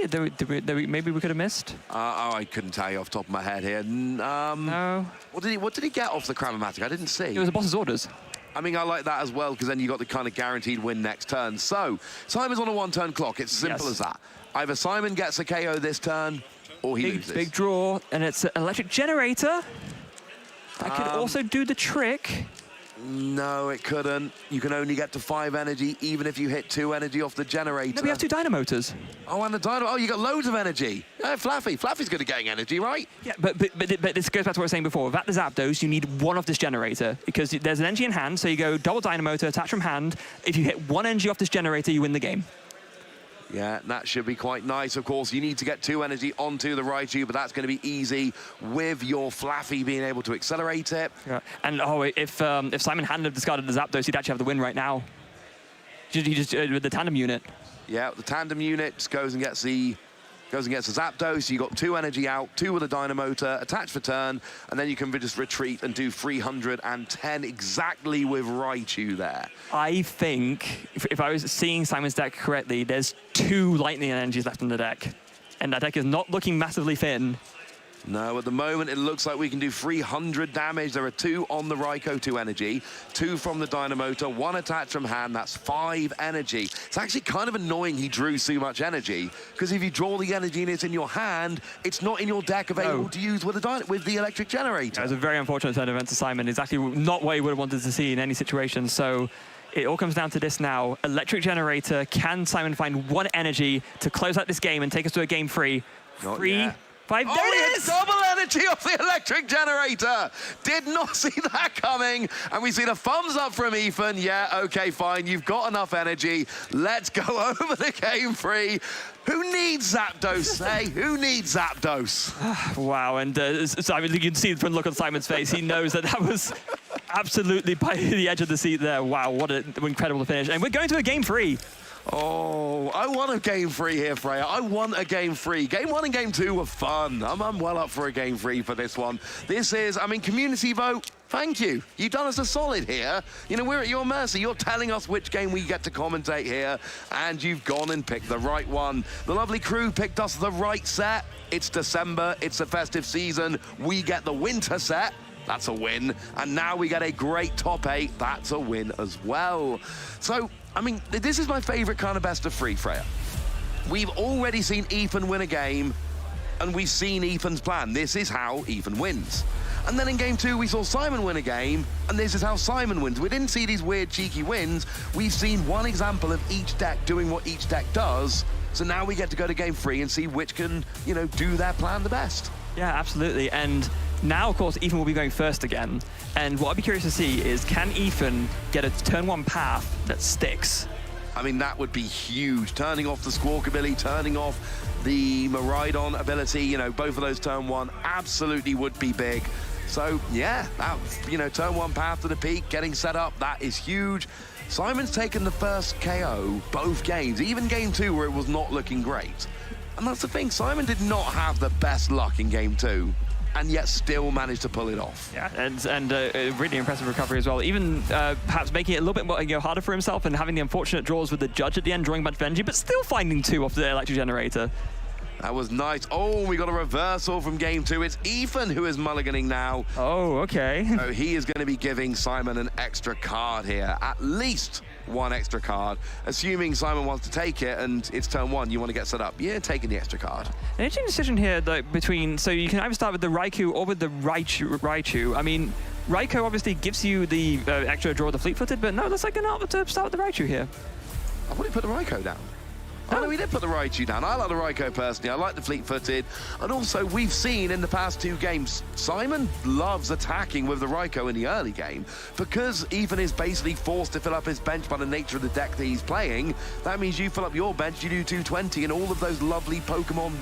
maybe we could have missed. I couldn't tell you off the top of my head here. No. What did he get off the Chronomatic? I didn't see. It was the boss's orders. I mean, I like that as well, because then you got the kind of guaranteed win next turn. So, Simon's on a 1-turn clock. It's simple as that. Either Simon gets a KO this turn, or he loses. Big draw, and it's an electric generator. That could also do the trick. No, it couldn't. You can only get to 5 energy, even if you hit 2 energy off the generator. No, we have 2 Dynamotors. Oh, and the Dynamo. Oh, you got loads of energy. Flaffy's good at getting energy, right? Yeah, but this goes back to what I was saying before. Without the Zapdos, you need 1 of this generator, because there's an energy in hand, so you go double Dynamotor, attach from hand. If you hit 1 energy off this generator, you win the game. Yeah, that should be quite nice. Of course, you need to get 2 energy onto the Raichu, but that's going to be easy with your Flaffy being able to accelerate it. Yeah. And if Simon hadn't have discarded the Zapdos, he'd actually have the win right now. He just with the tandem unit. Yeah, the tandem unit just goes and gets the Zapdos. You got 2 energy out, 2 with a Dynamotor, attach for turn, and then you can just retreat and do 310 exactly with Raichu there. I think, if I was seeing Simon's deck correctly, there's 2 lightning energies left in the deck. And that deck is not looking massively thin. No, at the moment, it looks like we can do 300 damage. There are 2 on the Raikou, 2 energy, 2 from the Dynamotor, 1 attached from hand. That's 5 energy. It's actually kind of annoying he drew so much energy, because if you draw the energy and it's in your hand, it's not in your deck available to use with the electric generator. It was a very unfortunate turn of events to Simon. Exactly not what he would have wanted to see in any situation. So it all comes down to this now. Electric generator. Can Simon find 1 energy to close out this game and take us to a game 3? Not 3. yet. 5, oh, there it is! Double energy off the electric generator. Did not see that coming. And we see the thumbs up from Ethan. Yeah, okay, fine. You've got enough energy. Let's go over the game 3. Who needs Zapdos, eh? Who needs Zapdos? Wow, and Simon, you can see from the look on Simon's face, he knows that was absolutely by the edge of the seat there. Wow, what an incredible finish. And we're going to a game 3. Oh, I want a game 3 here, Freya. I want a game 3. Game 1 and game 2 were fun. I'm well up for a game 3 for this one. This is, I mean, community vote. Thank you. You've done us a solid here. You know, we're at your mercy. You're telling us which game we get to commentate here, and you've gone and picked the right one. The lovely crew picked us the right set. It's December. It's the festive season. We get the winter set. That's a win. And now we get a great top 8. That's a win as well. So, I mean, this is my favorite kind of best of 3, Freya. we've already seen Ethan win a game, and we've seen Ethan's plan. This is how Ethan wins. And then in game 2, we saw Simon win a game, and this is how Simon wins. We didn't see these weird, cheeky wins. We've seen one example of each deck doing what each deck does. So now we get to go to game 3 and see which can, you know, do their plan the best. Yeah, absolutely. And now, of course, Ethan will be going first again. And what I'd be curious to see is, can Ethan get a turn 1 path that sticks? I mean, that would be huge. Turning off the Squawk ability, turning off the Miraidon ability, you know, both of those turn 1 absolutely would be big. So, yeah, that, you know, turn 1 path to the peak, getting set up, that is huge. Simon's taken the first KO both games, even game 2 where it was not looking great. And that's the thing, Simon did not have the best luck in game 2, and yet still managed to pull it off. Yeah, and a really impressive recovery as well. Even perhaps making it a little bit more, harder for himself and having the unfortunate draws with the judge at the end, drawing a bunch of energy, but still finding 2 off the electric generator. That was nice. Oh, we got a reversal from game 2. It's Ethan who is mulliganing now. Oh, okay. So he is going to be giving Simon an extra card here, at least 1 extra card, assuming Simon wants to take it and it's turn 1, you want to get set up. Yeah, taking the extra card. An interesting decision here between, so you can either start with the Raikou or with the Raichu. I mean, Raikou obviously gives you the extra draw the fleet-footed, but no, looks like an opt to start with the Raichu here. I want to put the Raikou down. Oh, no, we did put the Raichu down. I like the Raikou personally. I like the fleet-footed. And also, we've seen in the past 2 games, Simon loves attacking with the Raikou in the early game. Because Ethan is basically forced to fill up his bench by the nature of the deck that he's playing, that means you fill up your bench, you do 220, and all of those lovely Pokemon,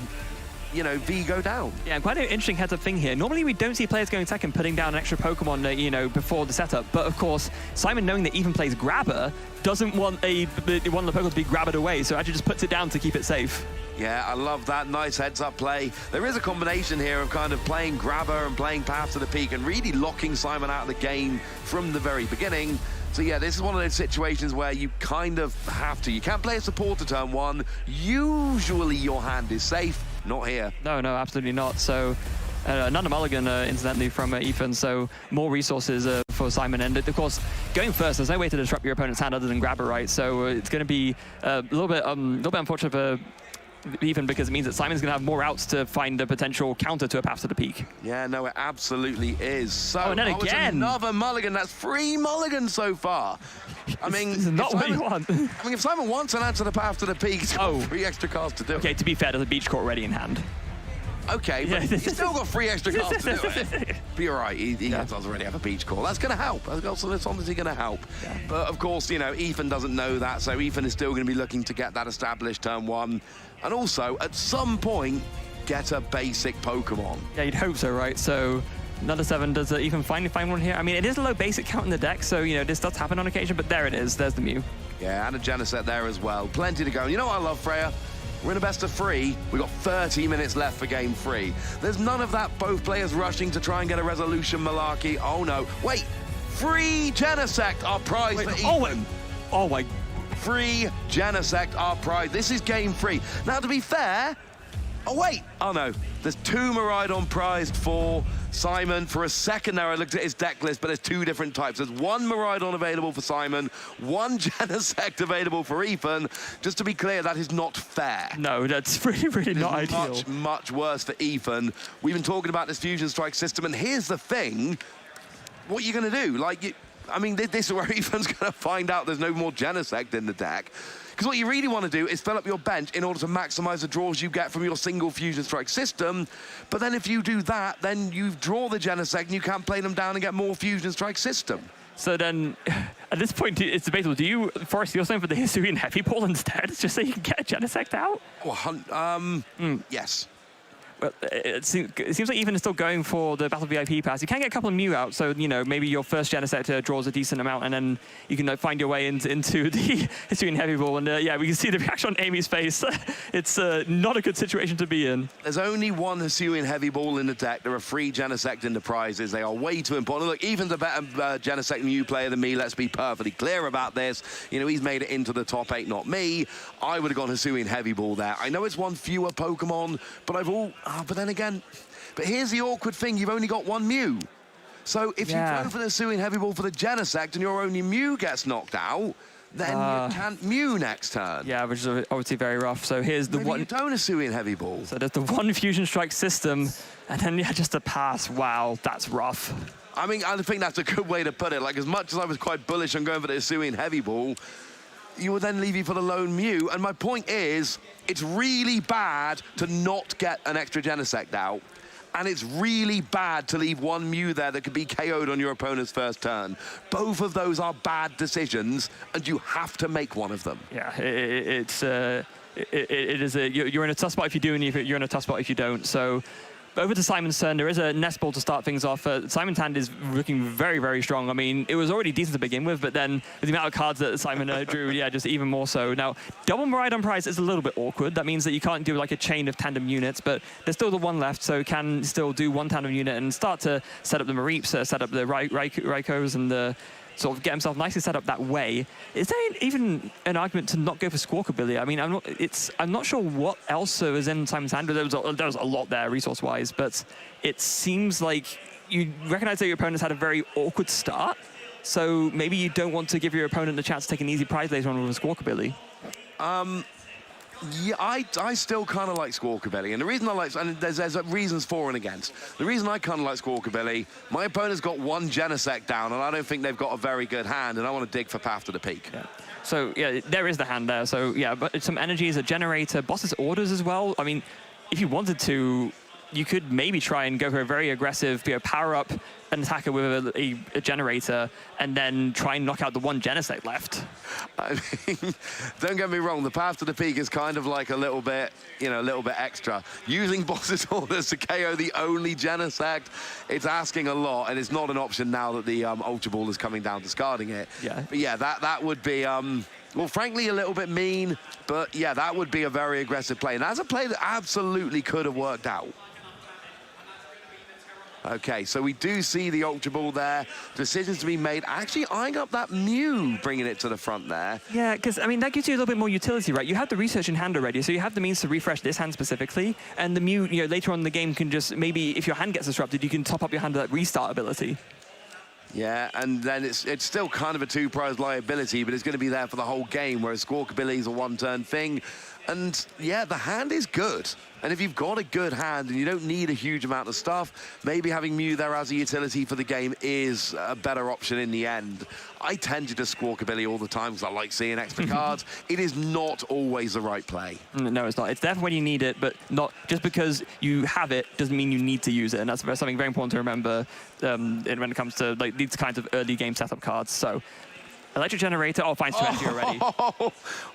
you know, V go down. Yeah, quite an interesting heads-up thing here. Normally, we don't see players going second, putting down an extra Pokemon, you know, before the setup. But of course, Simon, knowing that Ethan plays Grabber, doesn't want one of the Pokemon to be grabbered away, so actually just puts it down to keep it safe. Yeah, I love that. Nice heads-up play. There is a combination here of kind of playing Grabber and playing Path to the Peak and really locking Simon out of the game from the very beginning. So yeah, this is one of those situations where you kind of have to. You can't play a supporter turn 1. Usually your hand is safe. Not here. No, absolutely not. So another mulligan, incidentally, from Ethan. So more resources for Simon. And of course, going first, there's no way to disrupt your opponent's hand other than Grabber, right? So it's going to be a little bit unfortunate for Ethan, because it means that Simon's going to have more outs to find a potential counter to a Path to the Peak. Yeah, no, it absolutely is. So, and then again, another mulligan. That's 3 mulligans so far. I mean, this is not what you want. I mean, if Simon wants an answer to the Path to the Peak, he's got 3 extra cards to do it. Okay, to be fair, there's a beach court already in hand. Okay, but he's still got 3 extra cards to do it. But you're right, he does already have a beach call. That's going to help. That's obviously going to help. Yeah. But of course, you know, Ethan doesn't know that, so Ethan is still going to be looking to get that established turn 1. And also, at some point, get a basic Pokemon. Yeah, you'd hope so, right? So another 7, does Ethan finally find one here? I mean, it is a low basic count in the deck, so, you know, this does happen on occasion, but there it is. There's the Mew. Yeah, and a Genesect there as well. Plenty to go. You know what I love, Freya? We're in a best of 3. We've got 30 minutes left for game 3. There's none of that both players rushing to try and get a resolution malarkey. Oh, no. Wait. Free Genesect, our prize for Ethan. Oh, my. Free Genesect, our prize. This is game 3. Now, to be fair... Oh, wait. Oh, no. There's 2 Miraidon prized for Simon. For a second there, I looked at his deck list, but there's 2 different types. There's 1 Miraidon available for Simon, 1 Genesect available for Ethan. Just to be clear, that is not fair. No, that's really not ideal. Much worse for Ethan. We've been talking about this Fusion Strike system, and here's the thing. What are you going to do? Like, I mean, this is where Ethan's going to find out there's no more Genesect in the deck. Because what you really want to do is fill up your bench in order to maximize the draws you get from your single Fusion Strike system. But then if you do that, then you draw the Genesect and you can't play them down and get more Fusion Strike system. So then, at this point, it's debatable. Do you, Forrest, you're saying for the Hisuian Heavy Ball instead, just so you can get a Genesect out? Well, yes. Well, it seems like Ethan is still going for the Battle VIP pass. You can get a couple of Mew out, so, you know, maybe your first Genesect draws a decent amount, and then you can find your way into the Hisuian Heavy Ball. And yeah, we can see the reaction on Amy's face. It's not a good situation to be in. There's only 1 Hisuian Heavy Ball in the deck. There are 3 Genesect in the prizes. They are way too important. Look, Ethan's a better Genesect Mew player than me. Let's be perfectly clear about this. You know, he's made it into the top 8, not me. I would have gone Hisuian Heavy Ball there. I know it's 1 fewer Pokemon, but but then again, here's the awkward thing. You've only got 1 Mew. So if you go for the Hisuian Heavy Ball for the Genesect and your only Mew gets knocked out, then you can't Mew next turn. Yeah, which is obviously very rough. So here's the Maybe one. you don't Hisuian Heavy Ball. So there's the one Fusion Strike system, and then yeah, just a pass. Wow, that's rough. I mean, I think that's a good way to put it. Like, as much as I was quite bullish on going for the Hisuian Heavy Ball, you would then leave you for the lone Mew. And my point is, it's really bad to not get an extra Genesect out. And it's really bad to leave one Mew there that could be KO'd on your opponent's first turn. Both of those are bad decisions, and you have to make one of them. Yeah, it is you're in a tough spot if you do, and you're in a tough spot if you don't. So over to Simon's turn, there is a Nest Ball to start things off. Simon's hand is looking very, very strong. I mean, it was already decent to begin with, but then with the amount of cards that Simon drew, yeah, just even more so. Now, double Miraidon Prize is a little bit awkward. That means that you can't do like a chain of tandem units, but there's still the one left, so can still do one tandem unit and start to set up the Mareeps, set up the Raikos, and sort of get himself nicely set up that way. Is there even an argument to not go for Squawkabilly? I mean, I'm not sure what else was in Simon's hand. There was a lot there resource-wise, but it seems like you recognize that your opponent's had a very awkward start, so maybe you don't want to give your opponent a chance to take an easy prize later on with a Squawkabilly. Yeah, I still kind of like Squawkabilly, and the reason I like, and there's reasons for and against. The reason I kind of like Squawkabilly, my opponent's got one Genesect down, and I don't think they've got a very good hand, and I want to dig for Path to the Peak. Yeah. So yeah, there is the hand there. So yeah, but some energy is a generator, boss's orders as well. I mean, if you wanted to, you could maybe try and go for a very aggressive, power up an attacker with a generator, and then try and knock out the one Genesect left. I mean, don't get me wrong, the Path to the Peak is kind of like a little bit extra. Using boss's orders to KO the only Genesect, it's asking a lot, and it's not an option now that the Ultra Ball is coming down, discarding it. Yeah. But yeah, that would be, well, frankly, a little bit mean, but yeah, that would be a very aggressive play. And that's a play that absolutely could have worked out. Okay, so we do see the Ultra Ball there. Decisions to be made. Actually eyeing up that Mew, bringing it to the front there. Yeah, because, I mean, that gives you a little bit more utility, right? You have the research in hand already, so you have the means to refresh this hand specifically, and the Mew, later on in the game can just, maybe if your hand gets disrupted, you can top up your hand with that restart ability. Yeah, and then it's still kind of a two-prize liability, but it's going to be there for the whole game, whereas Squawkabilly is a one-turn thing. And yeah, the hand is good. And if you've got a good hand and you don't need a huge amount of stuff, maybe having Mew there as a utility for the game is a better option in the end. I tend to just Squawkabilly all the time because I like seeing extra cards. It is not always the right play. No, it's not. It's there when you need it, but not just because you have it doesn't mean you need to use it. And that's something very important to remember when it comes to like these kinds of early game setup cards. So electric generator, finds 2 energy already.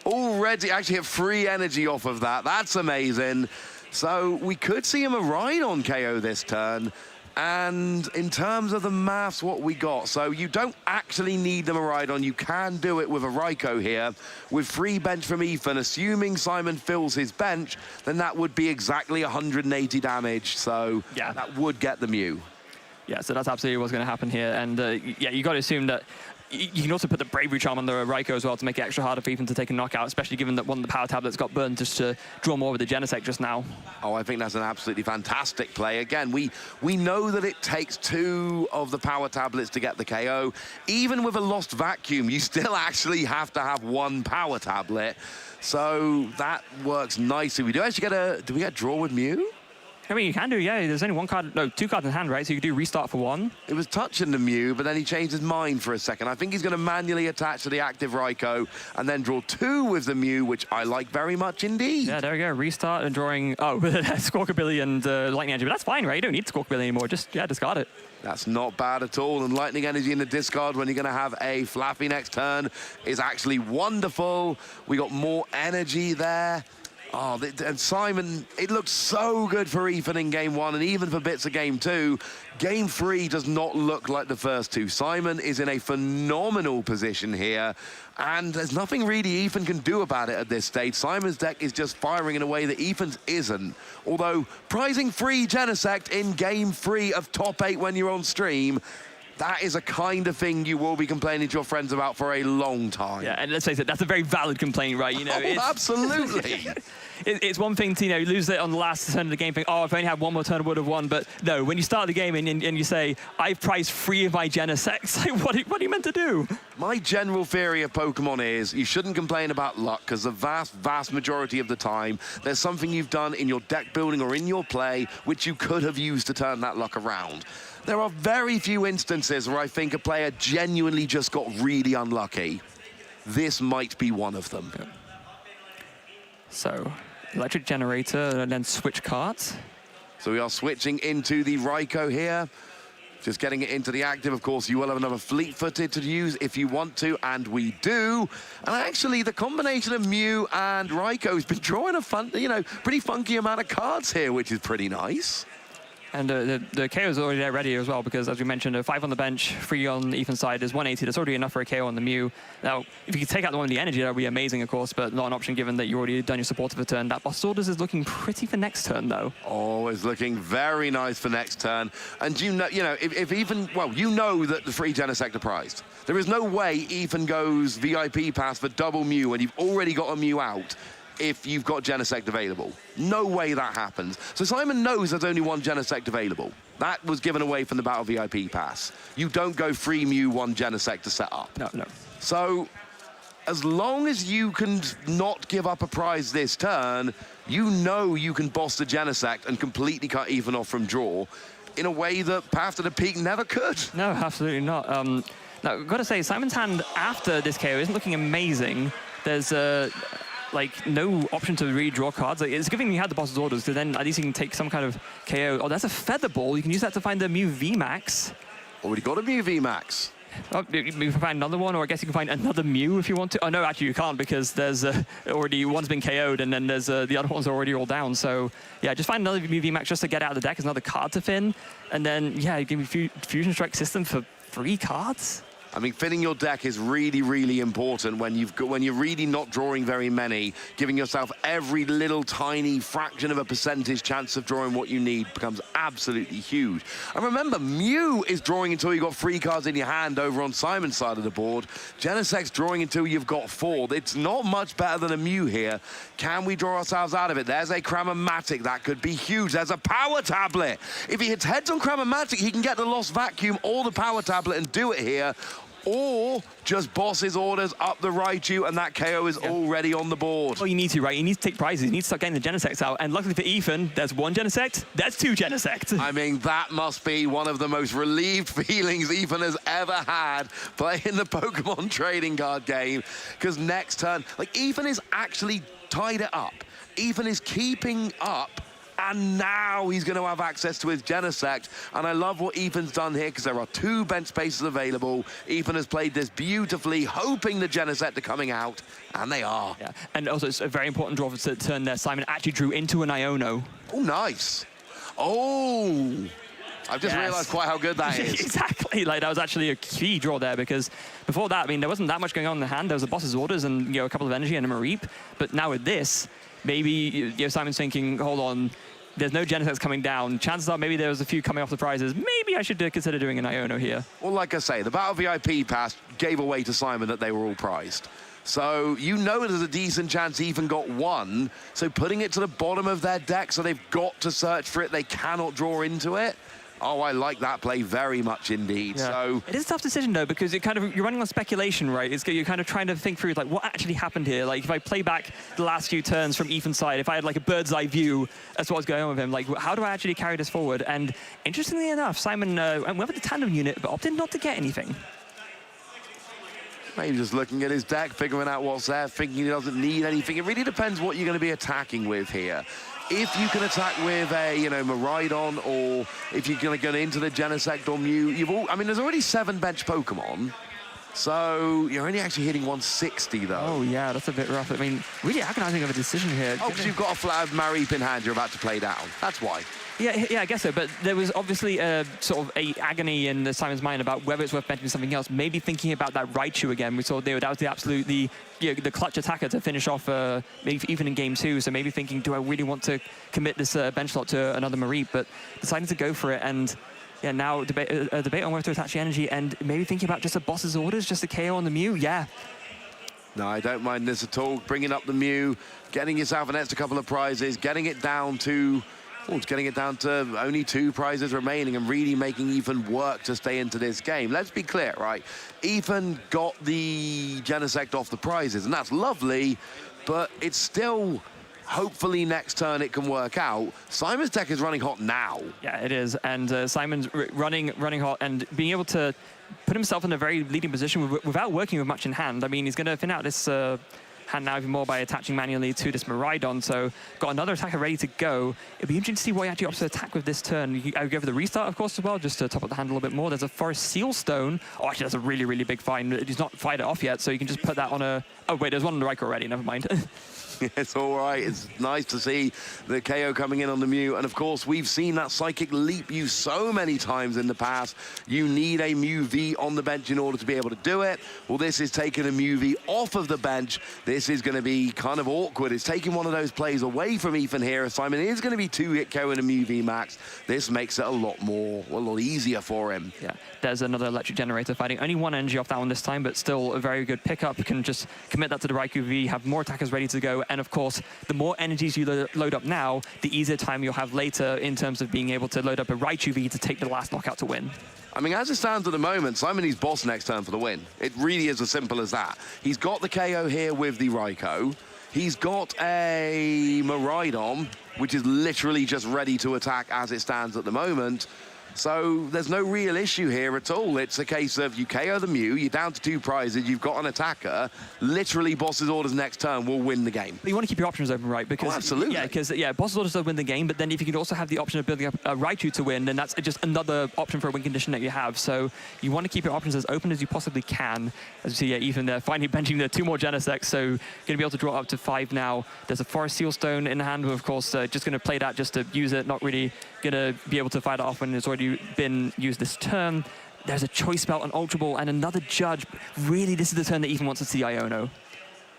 Already, actually have free energy off of that. That's amazing. So we could see a Miraidon KO this turn. And in terms of the maths, what we got, so you don't actually need the Miraidon. You can do it with a Raikou here. With free bench from Ethan, assuming Simon fills his bench, then that would be exactly 180 damage. So yeah, that would get the Mew. Yeah, so that's absolutely what's going to happen here. And yeah, you got to assume that you can also put the Bravery Charm on the Raikou as well to make it extra harder for Ethan to take a knockout, especially given that one of the power tablets got burned just to draw more with the Genesect just now. Oh, I think that's an absolutely fantastic play. Again, we know that it takes 2 of the power tablets to get the KO. Even with a Lost Vacuum, you still actually have to have 1 power tablet. So that works nicely. We do actually get do we get draw with Mew? I mean, you can do, yeah. There's only 2 cards in hand, right? So you can do restart for 1. It was touching the Mew, but then he changed his mind for a second. I think he's going to manually attach to the active Raikou and then draw 2 with the Mew, which I like very much indeed. Yeah, there we go. Restart and drawing, Squawkabilly and Lightning Energy. But that's fine, right? You don't need Squawkabilly anymore. Just, yeah, discard it. That's not bad at all. And Lightning Energy in the discard when you're going to have a Flappy next turn is actually wonderful. We got more energy there. Oh, and Simon, it looked so good for Ethan in game 1 and even for bits of game 2. Game 3 does not look like the first 2. Simon is in a phenomenal position here, and there's nothing really Ethan can do about it at this stage. Simon's deck is just firing in a way that Ethan's isn't. Although, prizing free Genesect in game 3 of top 8 when you're on stream, that is a kind of thing you will be complaining to your friends about for a long time. Yeah, and let's face it, that's a very valid complaint, right? You know, Absolutely. It's one thing to, you know, lose it on the last turn of the game, think, oh, if I only had one more turn, I would have won. But no, when you start the game and you say, I've priced 3 of my Genesects, like, what are you meant to do? My general theory of Pokemon is you shouldn't complain about luck, because the vast majority of the time, there's something you've done in your deck building or in your play which you could have used to turn that luck around. There are very few instances where I think a player genuinely just got really unlucky. This might be one of them. Yeah. So, electric generator and then switch cards. So we are switching into the Raikou here. Just getting it into the active. Of course, you will have another fleet-footed to use if you want to, and we do. And actually, the combination of Mew and Raikou has been drawing a fun, you know, pretty funky amount of cards here, which is pretty nice. And the KO is already there ready as well, because as we mentioned, 5 on the bench, 3 on Ethan's side, there's 180. That's already enough for a KO on the Mew. Now, if you could take out the one with the energy, that would be amazing, of course, but not an option given that you already done your support for the turn. That boss orders is looking pretty for next turn, though. Oh, it's looking very nice for next turn. And you know, if even, well, you know that the 3 Genesect are prized. There is no way Ethan goes VIP pass for double Mew when you've already got a Mew out if you've got Genesect available. No way that happens. So Simon knows there's only 1 Genesect available. That was given away from the Battle VIP pass. You don't go 3 Mew, 1 Genesect to set up. No. So as long as you can not give up a prize this turn, you know you can boss the Genesect and completely cut Ethan off from draw in a way that Path to the Peak never could. No, absolutely not. Now, I've got to say, Simon's hand after this KO isn't looking amazing. There's like no option to redraw cards. Like, it's giving you had the boss's orders, so then at least you can take some kind of KO. Oh, that's a Feather Ball. You can use that to find the Mew VMAX. Already got a Mew VMAX. Oh, you can find another one, or I guess you can find another Mew if you want to. Oh no, actually you can't, because there's already one's been KO'd, and then there's the other ones are already all down. So yeah, just find another Mew VMAX just to get out of the deck as another card to fin, and then yeah, give me Fusion Strike system for 3 cards. I mean, thinning your deck is really, really important when you're really not drawing very many. Giving yourself every little tiny fraction of a percentage chance of drawing what you need becomes absolutely huge. And remember, Mew is drawing until you've got 3 cards in your hand over on Simon's side of the board. Genesect's drawing until you've got 4. It's not much better than a Mew here. Can we draw ourselves out of it? There's a Cramomatic. That could be huge. There's a Power Tablet. If he hits heads on Cramomatic, he can get the Lost Vacuum or the Power Tablet and do it here. Or just boss his orders up the Raichu, and that KO is already on the board. Well, you need to, right? You need to take prizes. You need to start getting the Genesects out. And luckily for Ethan, there's 1 Genesect, there's 2 Genesect. I mean, that must be one of the most relieved feelings Ethan has ever had playing the Pokemon trading card game. Because next turn, like, Ethan is actually tied it up. Ethan is keeping up. And now he's going to have access to his Genesect. And I love what Ethan's done here, because there are 2 bench spaces available. Ethan has played this beautifully, hoping the Genesect are coming out, and they are. Yeah, and also it's a very important draw for turn there. Simon actually drew into an Iono. Oh, nice. Oh, I've just realized quite how good that is. Exactly, like that was actually a key draw there, because before that, I mean, there wasn't that much going on in the hand. There was a boss's orders and, you know, a couple of energy and a Mareep. But now with this, maybe, you know, Simon's thinking, hold on, there's no Genesects coming down. Chances are maybe there's a few coming off the prizes. Maybe I should consider doing an Iono here. Well, like I say, the Battle VIP pass gave away to Simon that they were all prized. So you know there's a decent chance Ethan got 1. So putting it to the bottom of their deck so they've got to search for it, they cannot draw into it. Oh, I like that play very much indeed. Yeah. So it is a tough decision though, because you're running on speculation, right? You're kind of trying to think through like what actually happened here. Like if I play back the last few turns from Ethan's side, if I had like a bird's eye view as to what's going on with him, like how do I actually carry this forward? And interestingly enough, Simon went with the tandem unit, but opted not to get anything. Maybe just looking at his deck, figuring out what's there, thinking he doesn't need anything. It really depends what you're going to be attacking with here. If you can attack with a, you know, Miraidon, or if you're going to go into the Genesect or Mew, I mean, there's already 7 bench Pokemon. So you're only actually hitting 160, though. Oh, yeah, that's a bit rough. I mean, really agonizing of a decision here. Oh, because you've got a flat Mareep in hand you're about to play down. That's why. Yeah, I guess so. But there was obviously a sort of a agony in Simon's mind about whether it's worth benching something else. Maybe thinking about that Raichu again. We saw that was the absolute, the clutch attacker to finish off maybe even in game 2. So maybe thinking, do I really want to commit this bench slot to another Mareep? But deciding to go for it. And Yeah, now debate on whether to attach the energy and maybe thinking about just a boss's orders, just a KO on the Mew. Yeah. No, I don't mind this at all. Bringing up the Mew, getting yourself an extra couple of prizes, getting it down to... Oh, it's getting it down to only 2 prizes remaining and really making Ethan work to stay into this game. Let's be clear, right? Ethan got the Genesect off the prizes, and that's lovely, but it's still... Hopefully next turn it can work out. Simon's deck is running hot now. Yeah, it is. And Simon's running hot and being able to put himself in a very leading position without working with much in hand. I mean, he's going to thin out this hand now even more by attaching manually to this Miraidon. So got another attacker ready to go. It'd be interesting to see what he actually opts to attack with this turn. I would go for the restart, of course, as well, just to top up the hand a little bit more. There's a Forest Seal Stone. Oh, actually, that's a really, really big find. He's not fired it off yet, so you can just put that on a... Oh, wait, there's one on the Riker already. Never mind. It's all right. It's nice to see the KO coming in on the Mew. And of course, we've seen that Psychic Leap used so many times in the past. You need a Mew V on the bench in order to be able to do it. Well, this is taking a Mew V off of the bench. This is going to be kind of awkward. It's taking one of those plays away from Ethan here. Simon is going to be 2-hit KO in a Mew VMAX. This makes it a lot easier for him. Yeah, there's another electric generator fighting. Only 1 energy off that one this time, but still a very good pickup. Can just commit that to the Raikou V, have more attackers ready to go. And of course, the more energies you load up now, the easier time you'll have later in terms of being able to load up a Raikou V to take the last knockout to win. I mean, as it stands at the moment, Simon needs boss next turn for the win. It really is as simple as that. He's got the KO here with the Raikou. He's got a Miraidon, which is literally just ready to attack as it stands at the moment. So there's no real issue here at all. It's a case of you KO the Mew, you're down to 2 prizes, you've got an attacker, literally boss's orders next turn will win the game. But you want to keep your options open, right? Because, absolutely. Yeah, because boss's orders will win the game, but then if you can also have the option of building up a Raikou to win, then that's just another option for a win condition that you have. So you want to keep your options as open as you possibly can. As you see, yeah, Ethan there finally benching the 2 more Genesects, so going to be able to draw up to 5 now. There's a Forest Seal Stone in hand, of course, just going to play that just to use it, not really going to be able to fight it off when it's already been used this turn. There's a Choice Belt, an Ultra Ball, and another Judge. Really, this is the turn that Ethan wants to see Iono.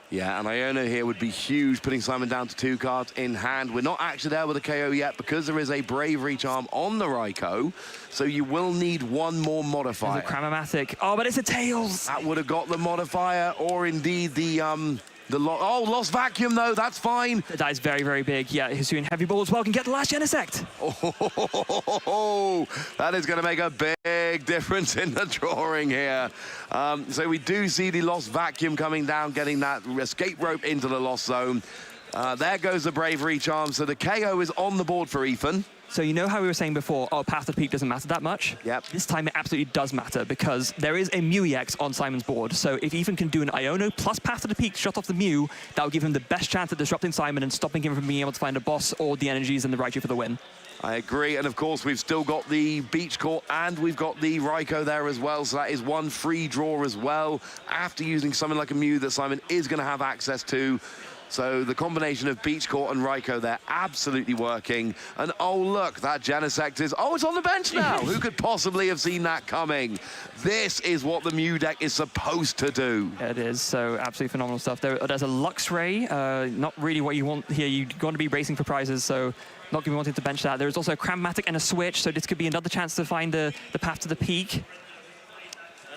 Yeah, and Iono here would be huge, putting Simon down to 2 cards in hand. We're not actually there with a KO yet because there is a Bravery Charm on the Raikou, so you will need 1 more modifier. There's a Cramomatic. Oh, but it's a Tails! That would have got the modifier, or indeed the Lost Vacuum, though, that's fine. That is very, very big. Yeah, Hisuian Heavy Ball as well can get the last Genesect. Oh, that is going to make a big difference in the drawing here. So we do see the Lost Vacuum coming down, getting that escape rope into the Lost Zone. There goes the Bravery Charm. So the KO is on the board for Ethan. So you know how we were saying before, oh, Path to the Peak doesn't matter that much? Yep. This time it absolutely does matter because there is a Mew EX on Simon's board. So if Ethan can do an Iono plus Path to the Peak shot off the Mew, that will give him the best chance at disrupting Simon and stopping him from being able to find a boss or the energies and the Raikou for the win. I agree, and of course we've still got the Beach Court and we've got the Raikou there as well, so that is 1 free draw as well after using something like a Mew that Simon is going to have access to. So the combination of Beach Court and Raikou there absolutely working. And oh look, that Genesect is, oh, it's on the bench now. Who could possibly have seen that coming? This is what the Mew deck is supposed to do. It is, so absolutely phenomenal stuff. There's a Luxray, not really what you want here. You're going to be racing for prizes, so not going to be wanting to bench that. There's also a Cramomatic and a Switch, so this could be another chance to find the Path to the Peak.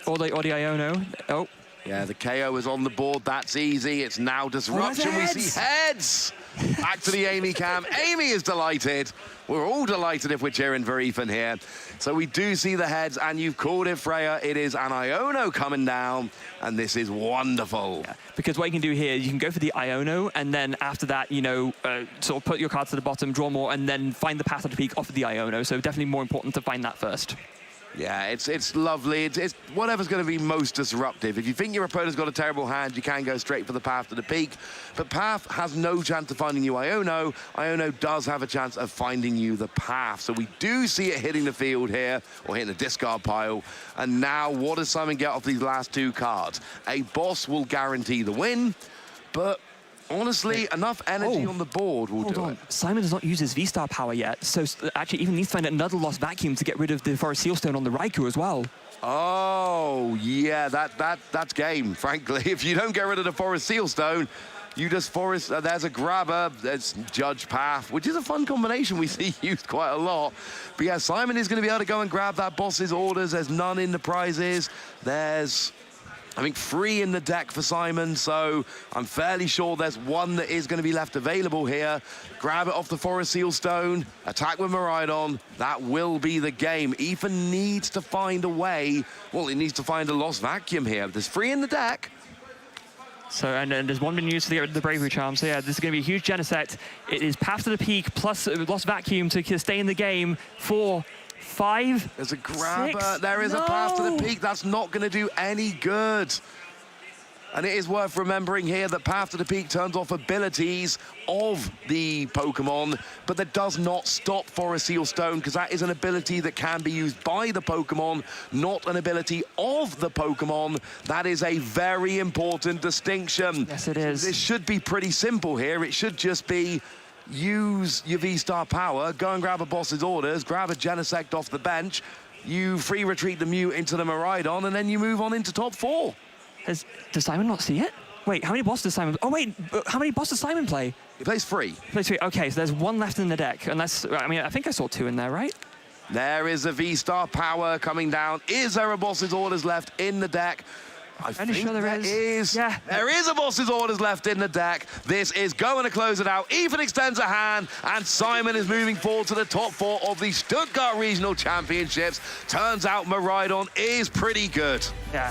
Or the Iono. Oh. Yeah, the KO is on the board. That's easy. It's now Disruption. We see heads. Back to the Amy cam. Amy is delighted. We're all delighted if we're cheering for Ethan here. So we do see the heads, and you've called it, Freya. It is an Iono coming down, and this is wonderful. Yeah, because what you can do here, you can go for the Iono, and then after that, you know, sort of put your cards to the bottom, draw more, and then find the Path to the Peak off of the Iono. So definitely more important to find that first. Yeah, it's lovely. It's whatever's going to be most disruptive. If you think your opponent's got a terrible hand, you can go straight for the Path to the Peak. But Path has no chance of finding you Iono. Iono does have a chance of finding you the Path. So we do see it hitting the field here, or hitting the discard pile. And now, what does Simon get off these last 2 cards? A boss will guarantee the win, but honestly, enough energy on the board will do it. Simon does not use his V-Star power yet, so actually even needs to find another Lost Vacuum to get rid of the Forest Seal Stone on the Raikou as well. Oh, yeah, that's game, frankly. If you don't get rid of the Forest Seal Stone, You just forest, there's a grabber, there's Judge Path, which is a fun combination we see used quite a lot. But yeah, Simon is going to be able to go and grab that boss's orders. There's none in the prizes. There's, I think, 3 in the deck for Simon, so I'm fairly sure there's 1 that is going to be left available here. Grab it off the Forest Seal Stone, attack with Miraidon. That will be the game. Ethan needs to find a way. Well, he needs to find a Lost Vacuum here. There's 3 in the deck. So, and there's 1 been used to get rid of the Bravery Charm. So yeah, this is going to be a huge Genesect. It is Path to the Peak plus Lost Vacuum to stay in the game. 4, 5. There's a grabber. 6. There is a Path to the Peak. That's not going to do any good. And it is worth remembering here that Path to the Peak turns off abilities of the Pokemon, but that does not stop Forest Seal Stone, because that is an ability that can be used by the Pokemon, not an ability of the Pokemon. That is a very important distinction. Yes, it is. This should be pretty simple here. It should just be use your V-Star power, go and grab a boss's orders, grab a Genesect off the bench, you free retreat the Mew into the Miraidon, and then you move on into top 4. Does Simon not see it? Wait, how many bosses does Simon... Oh, wait, how many bosses does Simon play? He plays 3. He plays 3. Okay, so there's 1 left in the deck. Unless, I mean, I think I saw 2 in there, right? There is a V-Star power coming down. Is there a boss's orders left in the deck? I think sure there is. Yeah. There is a boss's orders left in the deck. This is going to close it out. Ethan extends a hand, and Simon is moving forward to the top 4 of the Stuttgart Regional Championships. Turns out Miraidon is pretty good. Yeah,